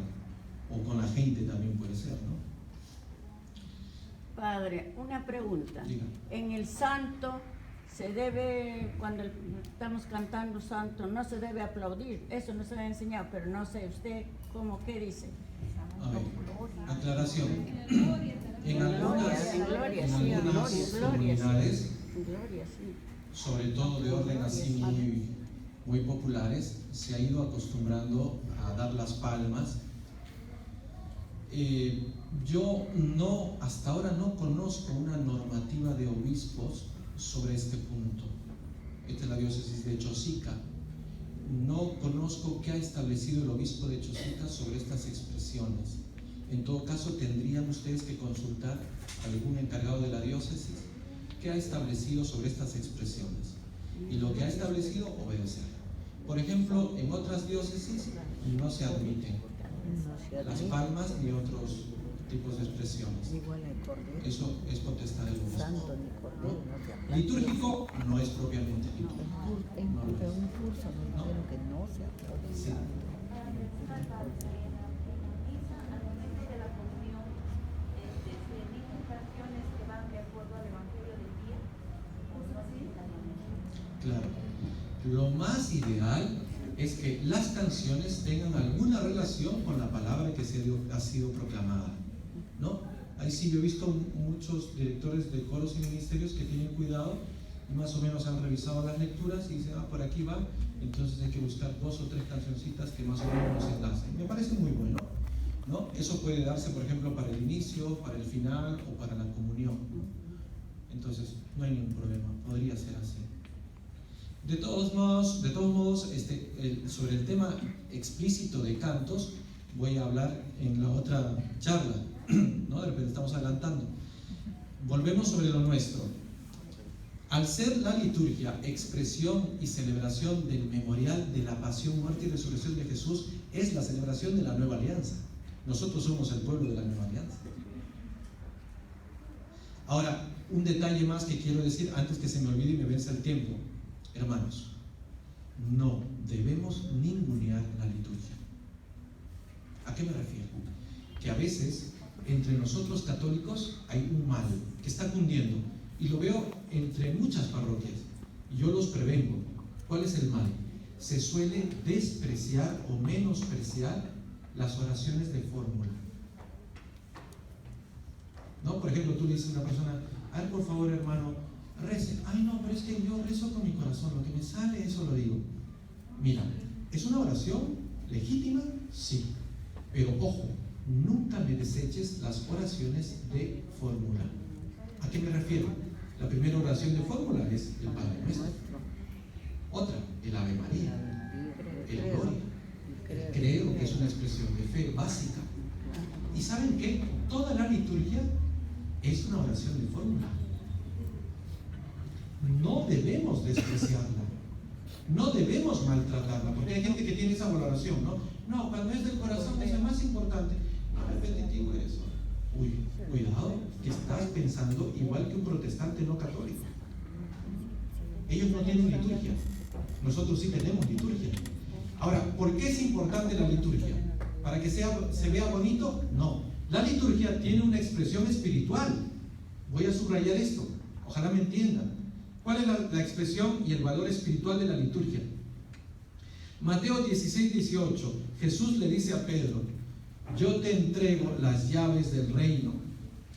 S1: o con la gente también puede ser, ¿no?
S7: Padre, una pregunta.
S1: Diga.
S7: En el santo se debe, cuando estamos cantando santo, no se debe aplaudir. Eso nos ha enseñado, pero no sé, ¿usted qué dice?
S1: A ver, aclaración. En algunas,
S7: En gloria,
S1: en
S7: sí,
S1: algunas
S7: gloria, sí.
S1: comunidades,
S7: Gloria, sí.
S1: sobre todo de orden así muy populares, se ha ido acostumbrando a dar las palmas. Yo hasta ahora no conozco una normativa de obispos sobre este punto. Esta es la diócesis de Chosica. No conozco qué ha establecido el obispo de Chosica sobre estas expresiones. En todo caso, tendrían ustedes que consultar a algún encargado de la diócesis qué ha establecido sobre estas expresiones. Y lo que ha establecido, obedecer. Por ejemplo, en otras diócesis no se admiten las palmas ni otros tipos de expresiones.
S2: Igual el cordero.
S1: Eso es potestad del obispo.
S2: Santo ni cordero, no se aplaude.
S1: Litúrgico no es propiamente
S2: En
S1: litúrgico.
S2: un curso me dijeron que no se aplaude.
S1: Sí.
S5: Al momento de la comunión, se eligen canciones que van de acuerdo al Evangelio del día. ¿Justo así?
S1: Claro. Lo más ideal es que las canciones tengan alguna relación con la palabra que ha sido proclamada, ¿no? Ahí sí yo he visto muchos directores de coros y ministerios que tienen cuidado y más o menos han revisado las lecturas y dicen, por aquí va, entonces hay que buscar 2 o 3 cancioncitas que más o menos nos enlacen. Me parece muy bueno, ¿no? Eso puede darse, por ejemplo, para el inicio, para el final o para la comunión. Entonces, no hay ningún problema, podría ser así. De todos modos, sobre el tema explícito de cantos, voy a hablar en la otra charla, ¿no? De repente estamos adelantando. Volvemos sobre lo nuestro. Al ser la liturgia expresión y celebración del memorial de la pasión, muerte y resurrección de Jesús, es la celebración de la nueva alianza. Nosotros somos el pueblo de la nueva alianza. Ahora, un detalle más que quiero decir antes que se me olvide y me vence el tiempo. Hermanos, no debemos ningunear la liturgia. ¿A qué me refiero? Que a veces entre nosotros católicos hay un mal que está cundiendo, y lo veo entre muchas parroquias, y yo los prevengo. ¿Cuál es el mal? Se suele despreciar o menospreciar las oraciones de fórmula. ¿No? Por ejemplo, tú le dices a una persona: a ver, por favor, hermano, rece. Ay, no, pero es que yo rezo con mi corazón, lo que me sale, eso lo digo. Mira, ¿es una oración legítima? Sí. Pero ojo, nunca me deseches las oraciones de fórmula. ¿A qué me refiero? La primera oración de fórmula es el Padre Nuestro. Otra, el Ave María, el Gloria, el Creo, que es una expresión de fe básica. ¿Y saben qué? Toda la liturgia es una oración de fórmula. No debemos despreciarla, no debemos maltratarla, porque hay gente que tiene esa valoración, ¿no? No, cuando es del corazón es el más importante. No, repetitivo eso. Uy, cuidado, que estás pensando igual que un protestante no católico. Ellos no tienen liturgia, nosotros sí tenemos liturgia. Ahora, ¿por qué es importante la liturgia? ¿Para que se vea bonito? No. La liturgia tiene una expresión espiritual. Voy a subrayar esto, ojalá me entiendan. ¿Cuál es la expresión y el valor espiritual de la liturgia? Mateo 16, 18, Jesús le dice a Pedro: yo te entrego las llaves del reino,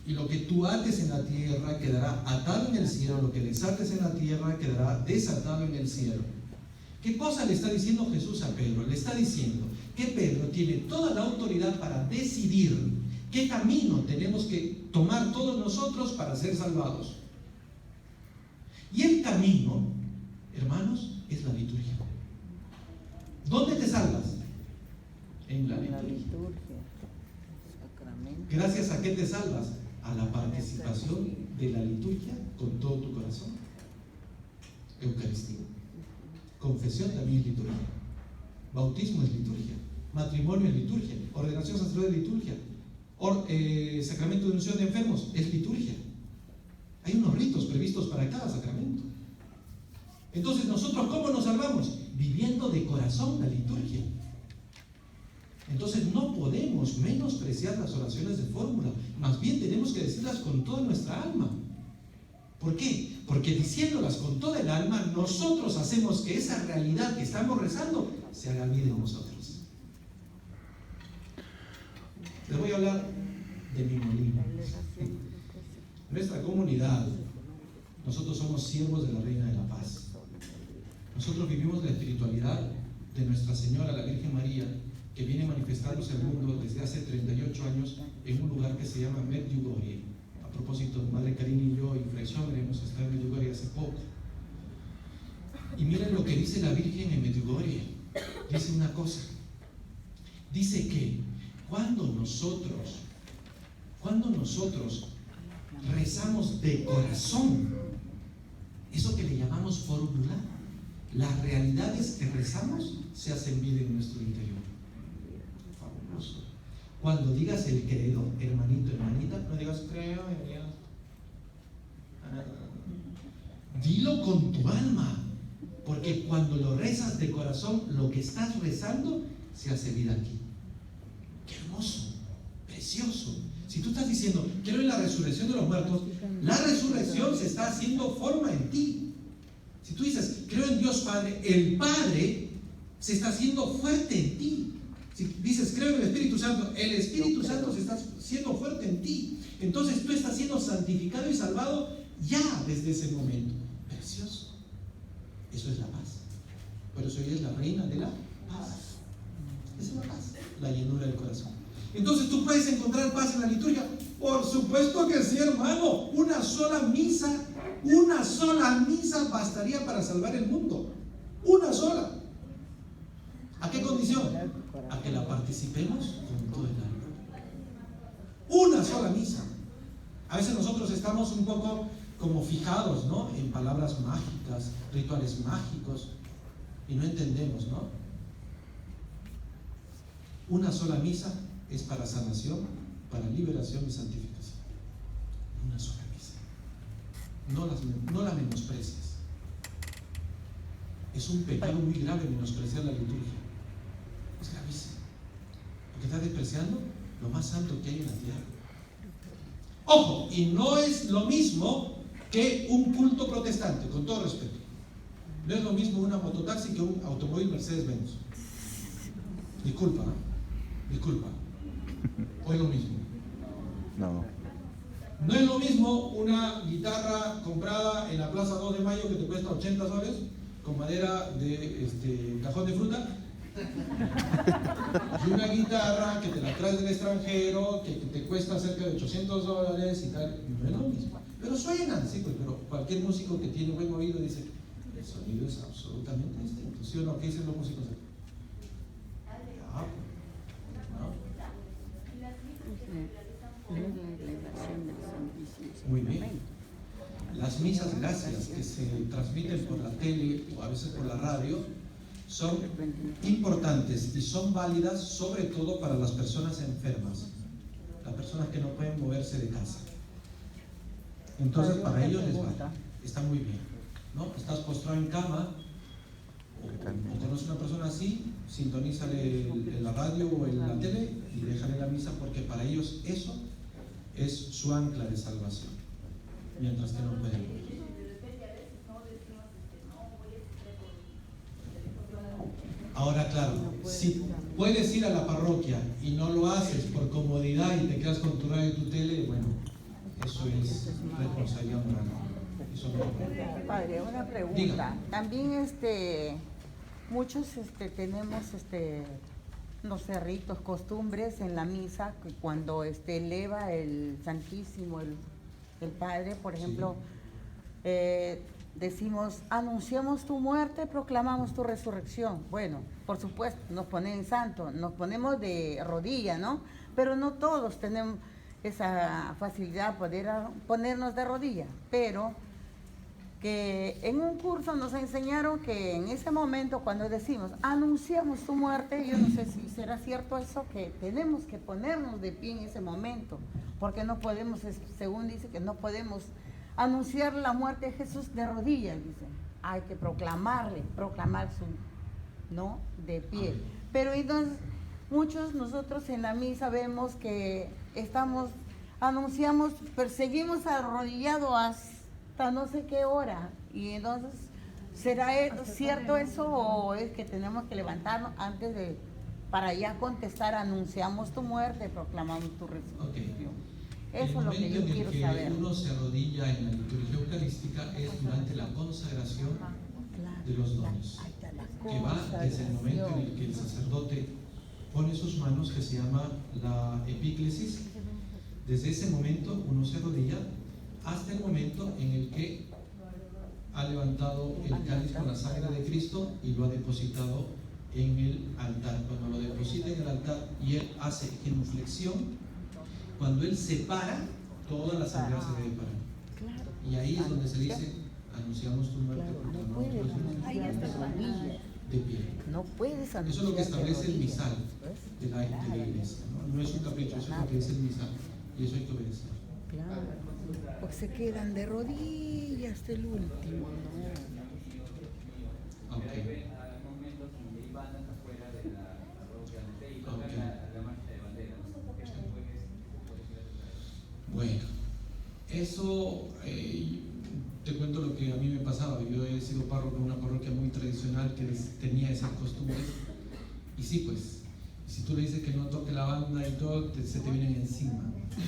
S1: y lo que tú ates en la tierra quedará atado en el cielo, lo que desates en la tierra quedará desatado en el cielo. ¿Qué cosa le está diciendo Jesús a Pedro? Le está diciendo que Pedro tiene toda la autoridad para decidir qué camino tenemos que tomar todos nosotros para ser salvados. Y el camino, hermanos, es la liturgia. ¿Dónde te salvas? En la liturgia. ¿Gracias a qué te salvas? A la participación de la liturgia con todo tu corazón. Eucaristía. Confesión también es liturgia. Bautismo es liturgia. Matrimonio es liturgia. Ordenación sacerdotal es liturgia. Sacramento de unción de enfermos es liturgia. Hay unos ritos previstos para cada sacramento. Entonces, ¿nosotros cómo nos salvamos? Viviendo de corazón la liturgia. Entonces, no podemos menospreciar las oraciones de fórmula. Más bien tenemos que decirlas con toda nuestra alma. ¿Por qué? Porque diciéndolas con toda el alma, nosotros hacemos que esa realidad que estamos rezando se haga vida en nosotros. Les voy a hablar de mi molino. Nuestra comunidad, nosotros somos siervos de la Reina de la Paz. Nosotros vivimos la espiritualidad de Nuestra Señora, la Virgen María, que viene manifestándose al mundo desde hace 38 años en un lugar que se llama Medjugorje. A propósito, Madre Karina y yo y Fray Sommer hemos estado en Medjugorje hace poco. Y miren lo que dice la Virgen en Medjugorje. Dice una cosa. Dice que cuando nosotros rezamos de corazón, eso que le llamamos fórmula, las realidades que rezamos se hacen vida en nuestro interior. Fabuloso. Cuando digas el credo, hermanito, hermanita, no digas creo en Dios. Dilo con tu alma, porque cuando lo rezas de corazón, lo que estás rezando se hace vida aquí. Qué hermoso, precioso. Si tú estás diciendo, quiero en la resurrección de los muertos, la resurrección se está haciendo forma en ti. Si tú dices, creo en Dios Padre, el Padre se está haciendo fuerte en ti. Si dices, creo en el Espíritu Santo, el Espíritu Santo se está haciendo fuerte en ti. Entonces tú estás siendo santificado y salvado ya desde ese momento. Precioso. Eso es la paz. Por eso ella es la reina de la paz. Esa es la paz, la llenura del corazón. Entonces, ¿tú puedes encontrar paz en la liturgia? Por supuesto que sí, hermano. Una sola misa bastaría para salvar el mundo. Una sola. ¿A qué condición? A que la participemos con todo el alma. Una sola misa. A veces nosotros estamos un poco como fijados, ¿no?, en palabras mágicas, rituales mágicos, y no entendemos, ¿no? Una sola misa es para sanación, para liberación y santificación. Una sola misa. No la menosprecies. Es un pecado muy grave menospreciar la liturgia. Es gravísimo. Porque estás despreciando lo más santo que hay en la tierra. Ojo, y no es lo mismo que un culto protestante, con todo respeto. No es lo mismo una mototaxi que un automóvil Mercedes-Benz. Disculpa, disculpa. O es lo mismo.
S3: No.
S1: No es lo mismo una guitarra comprada en la Plaza 2 de Mayo que te cuesta 80 soles con madera de cajón de fruta y una guitarra que te la traes del extranjero que te cuesta cerca de $800 y tal. No es lo mismo. Pero suenan, sí, pues, pero cualquier músico que tiene buen oído dice, el sonido es absolutamente distinto. ¿Sí o no? ¿Qué dicen los músicos? Muy bien. Las misas gracias que se transmiten por la tele o a veces por la radio son importantes y son válidas sobre todo para las personas enfermas, las personas que no pueden moverse de casa. Entonces para ellos les vale, está muy bien, ¿no? Estás postrado en cama o conoces una persona así, sintonízale la radio o la tele y déjale la misa porque para ellos eso es su ancla de salvación, mientras que no pueden. Ahora, claro, si puedes ir a la parroquia y no lo haces por comodidad y te quedas con tu radio y tu tele, bueno, eso es responsabilidad moral. Eso no.
S2: Padre, una pregunta.
S1: Diga.
S2: También muchos tenemos no sé, ritos, costumbres en la misa, que cuando eleva el Santísimo, el Padre, por ejemplo, decimos, anunciamos tu muerte, proclamamos tu resurrección. Bueno, por supuesto, nos ponen en santo, nos ponemos de rodilla, ¿no? Pero no todos tenemos esa facilidad de poder ponernos de rodilla, pero que en un curso nos enseñaron que en ese momento cuando decimos anunciamos tu muerte, yo no sé si será cierto eso, que tenemos que ponernos de pie en ese momento, porque no podemos, según dice, que no podemos anunciar la muerte de Jesús de rodillas, dice. Hay que proclamar su, ¿no? De pie. Pero entonces muchos nosotros en la misa vemos que anunciamos, perseguimos arrodillado hasta no sé qué hora, y entonces, ¿será cierto eso o es que tenemos que levantarnos antes para ya contestar, anunciamos tu muerte, proclamamos tu resurrección? Eso es lo que yo quiero saber.
S1: El momento en el que uno se arrodilla en la liturgia eucarística es durante la consagración de los dones, que va desde el momento en el que el sacerdote pone sus manos, que se llama la epíclesis. Desde ese momento uno se arrodilla hasta el momento en el que ha levantado el cáliz con la sangre de Cristo y lo ha depositado en el altar. Cuando lo deposita en el altar y él hace genuflexión, cuando él se para, toda la sangre se debe parar. Y ahí es donde se dice, anunciamos tu muerte, proclamamos tu resurrección, de pie.
S2: No puedes anunciar.
S1: Eso es lo que establece el misal de la iglesia, ¿no? No es un capricho, eso es lo que dice el misal. Y eso hay que obedecer.
S2: Claro, porque se quedan de rodillas hasta el último, ¿no?
S1: Okay. Bueno, eso te cuento lo que a mí me pasaba. Yo he sido párroco en una parroquia muy tradicional que tenía esas costumbres. Y sí, pues, si tú le dices que no toque la banda y todo, se te vienen encima.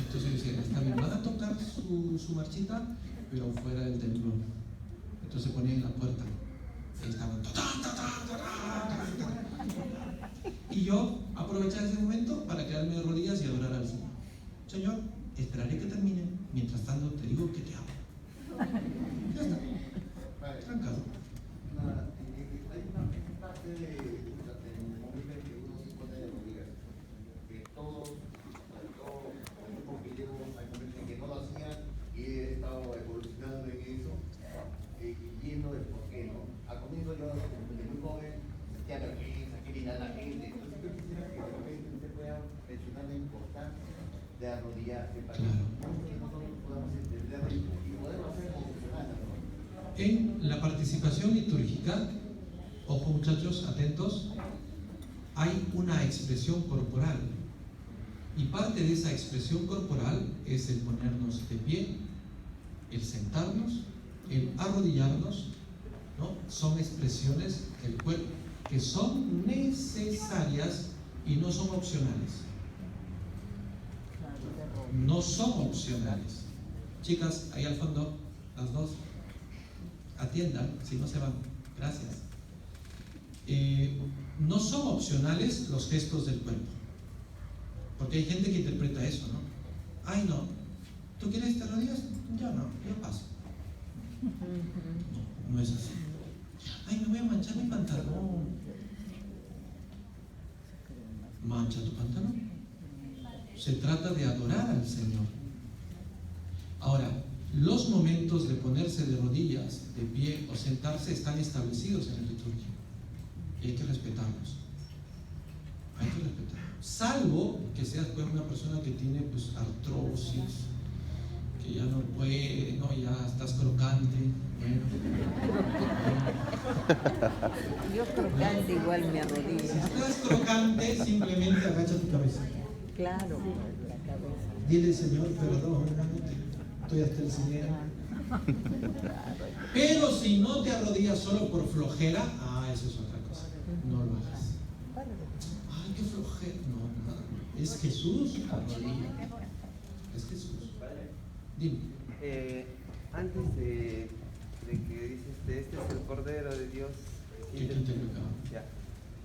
S1: Entonces yo decía, está bien, van a tocar su marchita, pero fuera del templo. Entonces se ponían en la puerta. Ahí estaban. Y yo aprovechaba ese momento para quedarme de rodillas y adorar al Señor. Señor, esperaré que termine. Mientras tanto te digo que te amo. Ya está. Trancado.
S8: Hay una parte del momento en que uno se pone de rodillas, que todos, sobre todo el grupo que llevo, hay momentos en que no lo hacían y he estado evolucionando en eso y viendo el por qué, ¿no? Al comienzo yo, desde muy joven, sentía vergüenza, que mirar a la gente. Entonces yo quisiera que de repente usted pueda mencionarme de arrodillarse para
S1: Claro.
S8: que nosotros podamos entenderlo y poderlo hacer funcionar.
S1: En la participación litúrgica, ojo muchachos, atentos, hay una expresión corporal. Y parte de esa expresión corporal es el ponernos de pie, el sentarnos, el arrodillarnos, ¿no? Son expresiones del cuerpo que son necesarias y no son opcionales. No son opcionales. Chicas, ahí al fondo, las dos, atiendan, si no se van. Gracias. No son opcionales los gestos del cuerpo. Porque hay gente que interpreta eso, ¿no? Ay, no. ¿Tú quieres te arrodillas? Yo no, yo paso. No, no es así. Ay, me voy a manchar mi pantalón. Mancha tu pantalón. Se trata de adorar al Señor. Ahora, los momentos de ponerse de rodillas, de pie o sentarse están establecidos en la liturgia. Y hay que respetarlos. Hay que respetarlos. Salvo que seas pues una persona que tiene pues artrosis, que ya no puede, no, ya estás crocante. Bueno.
S2: Yo crocante igual me arrodillo.
S1: Si estás crocante, simplemente agacha tu cabeza.
S2: Claro, la cabeza.
S1: Dile, Señor, perdón, estoy hasta el cielo. Pero si no te arrodillas solo por flojera, eso es otra cosa. No lo hagas. Ay, qué flojera. No, nada. Es Jesús, arrodilla. Es Jesús. Dime.
S6: Antes de que dices, este es el Cordero de Dios.
S1: ¿Qué te pecado?
S6: Ya.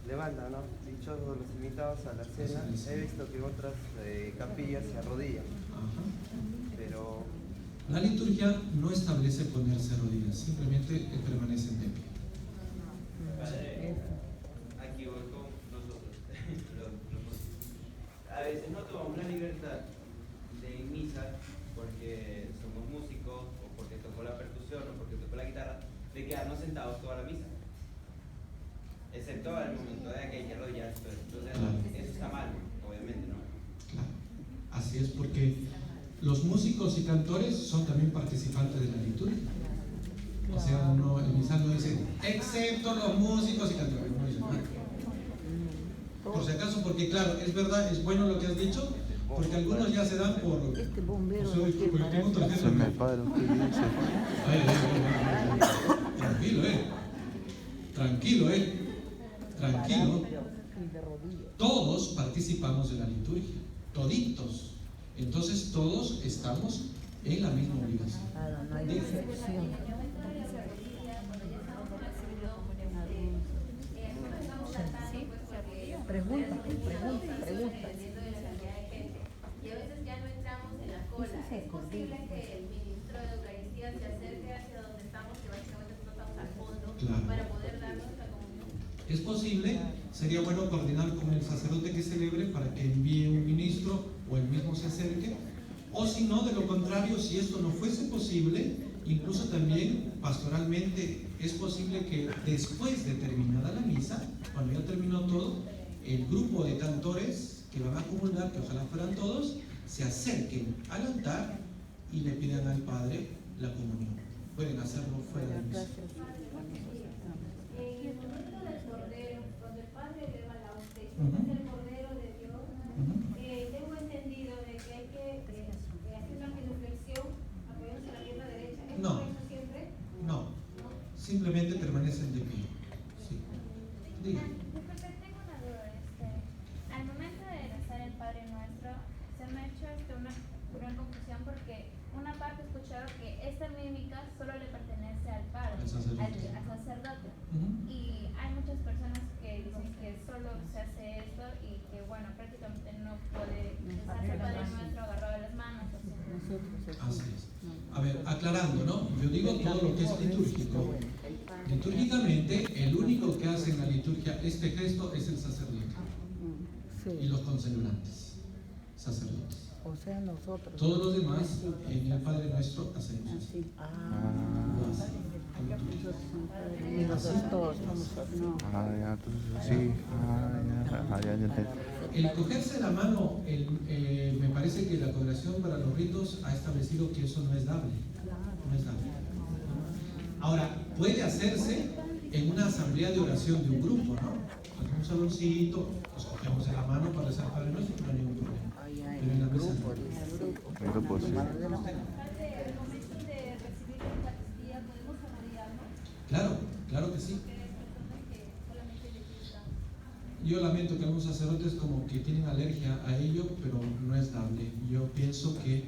S6: Levanta, ¿no? Dichosos los invitados a la cena. He visto que en otras capillas se arrodillan.
S1: Ajá.
S6: Pero
S1: La liturgia no establece ponerse a rodillas, simplemente permanecen de pie.
S6: Padre, aquí voy con nosotros. A veces no tomamos la libertad de misa porque somos músicos o porque tocó la percusión o porque tocó la guitarra, de quedarnos sentados toda la misa. Excepto al momento de que hay que arrodillarse. Entonces, eso está mal, obviamente, ¿no?
S1: Claro. Así es, porque los músicos y cantores son también participantes de la liturgia. O sea, no, el misal no dice, excepto los músicos y cantores. No dice nada. Por si acaso, porque claro, es verdad, es bueno lo que has dicho, porque algunos ya se dan por...
S2: Este bombero
S1: o sea,
S2: no quiere
S1: porque tengo
S2: parar.
S1: tarjeta.
S3: Se me para lo que dice.
S1: Tranquilo, tranquilo, tranquilo.
S2: Y de rodillas.
S1: Todos participamos de la liturgia, toditos. Entonces todos estamos en la misma obligación.
S2: Claro, no hay excepción. Pregunta.
S5: Y a veces ya no entramos en la cola. ¿Es posible que el ministro de Eucaristía se acerque hacia donde estamos, que básicamente no estamos al fondo,
S1: Claro.
S5: para poder darnos la comunión?
S1: Es posible, sería bueno coordinar con el sacerdote que celebre para que envíe un ministro o él mismo se acerque. O si no, de lo contrario, si esto no fuese posible, incluso también pastoralmente es posible que después de terminada la misa, cuando ya terminó todo, el grupo de cantores que van a comulgar, que ojalá fueran todos, se acerquen al altar y le pidan al Padre la comunión. Pueden hacerlo fuera de misa.
S5: En el momento del Cordero, cuando el Padre eleva la hostia,
S1: Ujú.
S5: es el Cordero de Dios, tengo entendido de que hay que hacer una genuflexión apoyándose la pierna derecha. ¿Es
S1: No.
S5: correcto siempre?
S1: No, simplemente permanecen de pie. Sí. Diga.
S9: Disculpe, tengo una duda. Al momento de rezar el Padre Nuestro, se me ha hecho una gran confusión porque una parte he escuchado que esta mímica solo le pertenece al Padre,
S1: Al sacerdote.
S9: al sacerdote.
S1: Ujú.
S9: Y hay muchas personas que dicen que solo se hace esto y que, bueno, prácticamente no puede rezarse el Padre Nuestro agarrado de las manos.
S1: Así es. A ver, aclarando, ¿no? Yo digo todo lo que es litúrgico. Litúrgicamente, el único que hace en la liturgia este gesto es el sacerdote y
S2: Sí.
S1: los concelebrantes, sacerdotes.
S2: O sea, nosotros.
S1: Todos los demás, en el Padre Nuestro, hacemos eso.
S2: Así.
S1: Lo hacen en liturgia.
S2: Y nosotros todos somos así.
S3: Ah, ya, entonces sí. Ya entendí.
S1: El cogerse la mano, me parece que la Congregación para los Ritos ha establecido que eso no es dable. No es dable. Ahora, puede hacerse en una asamblea de oración de un grupo, ¿no? En un saloncito, nos cogemos de la mano para rezar Padre Nuestro, no hay ningún problema. Pero en la misa no.
S3: El grupo, sí.
S5: Padre, al momento de recibir la Eucaristía, ¿podemos arrodillarnos?
S1: Claro, claro que sí. Yo lamento que algunos sacerdotes como que tienen alergia a ello, pero no es dable. Yo pienso que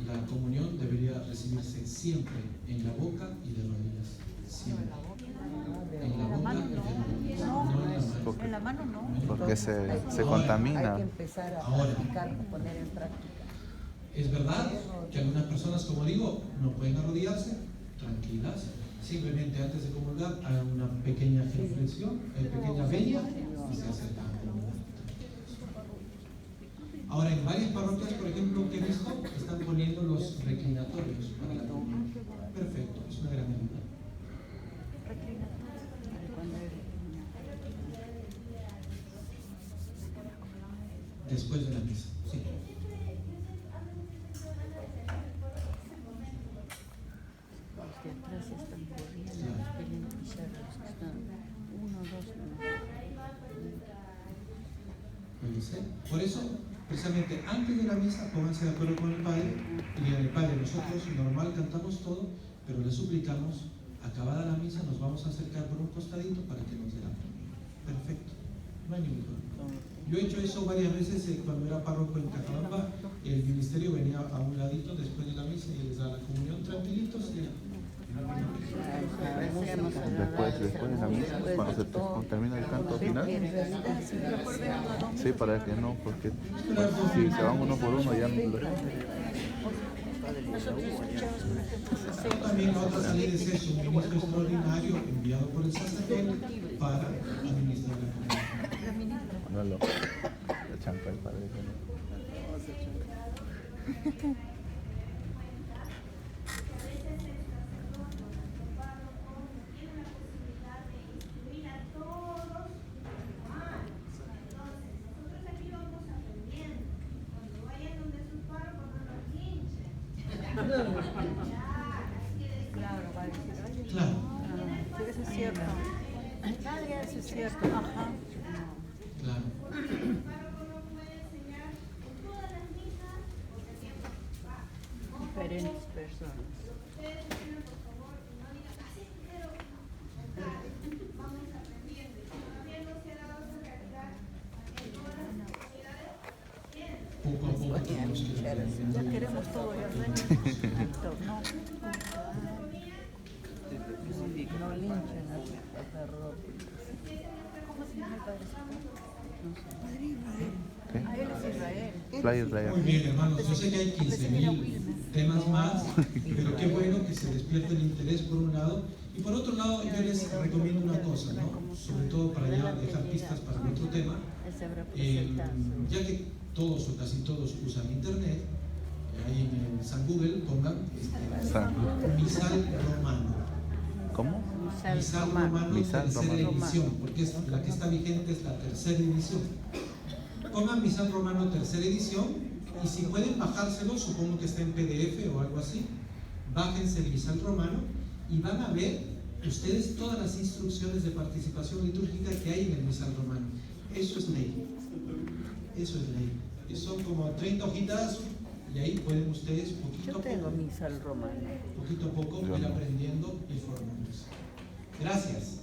S1: la comunión debería recibirse siempre en la boca y de rodillas. Siempre. En la boca y de rodillas. No en la mano.
S7: En la mano no.
S3: Porque se
S2: Hay
S3: contamina.
S2: que empezar a
S1: Ahora.
S2: practicar, a poner en práctica.
S1: Es verdad que algunas personas, como digo, no pueden arrodillarse, tranquilas. Simplemente antes de comulgar hagan una pequeña genuflexión, pequeña venia y se acercan a comulgar. Ahora, en varias parroquias, por ejemplo, que he visto, están poniendo los reclinatorios para la comunión. Perfecto, es una gran ayuda. Después de la misa, sí.
S7: Los de atrás están corriendo,
S1: Claro.
S7: quieren pisar los que están. Uno, dos,
S1: Puede ser. Por eso, precisamente antes de la misa, pónganse de acuerdo con el Padre y digan: el Padre, nosotros normal cantamos todo, pero le suplicamos, acabada la misa, nos vamos a acercar por un costadito para que nos dé la comunión. Perfecto, no hay ningún problema. Yo he hecho eso varias veces cuando era párroco en Cajabamba. El ministerio venía a un ladito después de la misa y les da la comunión tranquilitos y ya.
S3: Después de la misa, cuando se termina el canto final. Sí, para que no, porque si se van uno por uno ya no.
S1: También otra salida es eso, un ministro extraordinario enviado por el sacerdote para administrar la comunión.
S3: Manolo, la champa del padre.
S1: Claro,
S7: eso es cierto. Eso es cierto. Ajá.
S1: claro.
S7: Diferentes personas.
S1: Poco a poco tenemos que ir aprendiendo.
S7: Ya queremos todo ya. No. No linchen a sacerdotes. ¿Cómo se llama el Padre Israel?
S3: ¿Qué?
S7: A él es Israel.
S3: Fly Israel.
S1: Muy bien, hermanos, yo sé que hay 15.000 temas más, pero qué bueno que se despierte el interés por un lado. Y por otro lado, yo les recomiendo una cosa, ¿no? Sobre todo para ya dejar pistas para el otro tema. Ya que todos o casi todos usan internet, ahí en San Google pongan Misal Romano.
S3: ¿Cómo?
S1: Misal Romano,
S3: Misal
S1: tercera
S3: Romano.
S1: edición, porque es la que está vigente es la tercera edición. Pongan Misal Romano tercera edición y si pueden bajárselo, supongo que está en PDF o algo así, bájense el Misal Romano y van a ver ustedes todas las instrucciones de participación litúrgica que hay en el Misal Romano. Eso es ley. Eso es ley. Y son como 30 hojitas y ahí pueden ustedes poquito a poco ir aprendiendo y formándose. Gracias.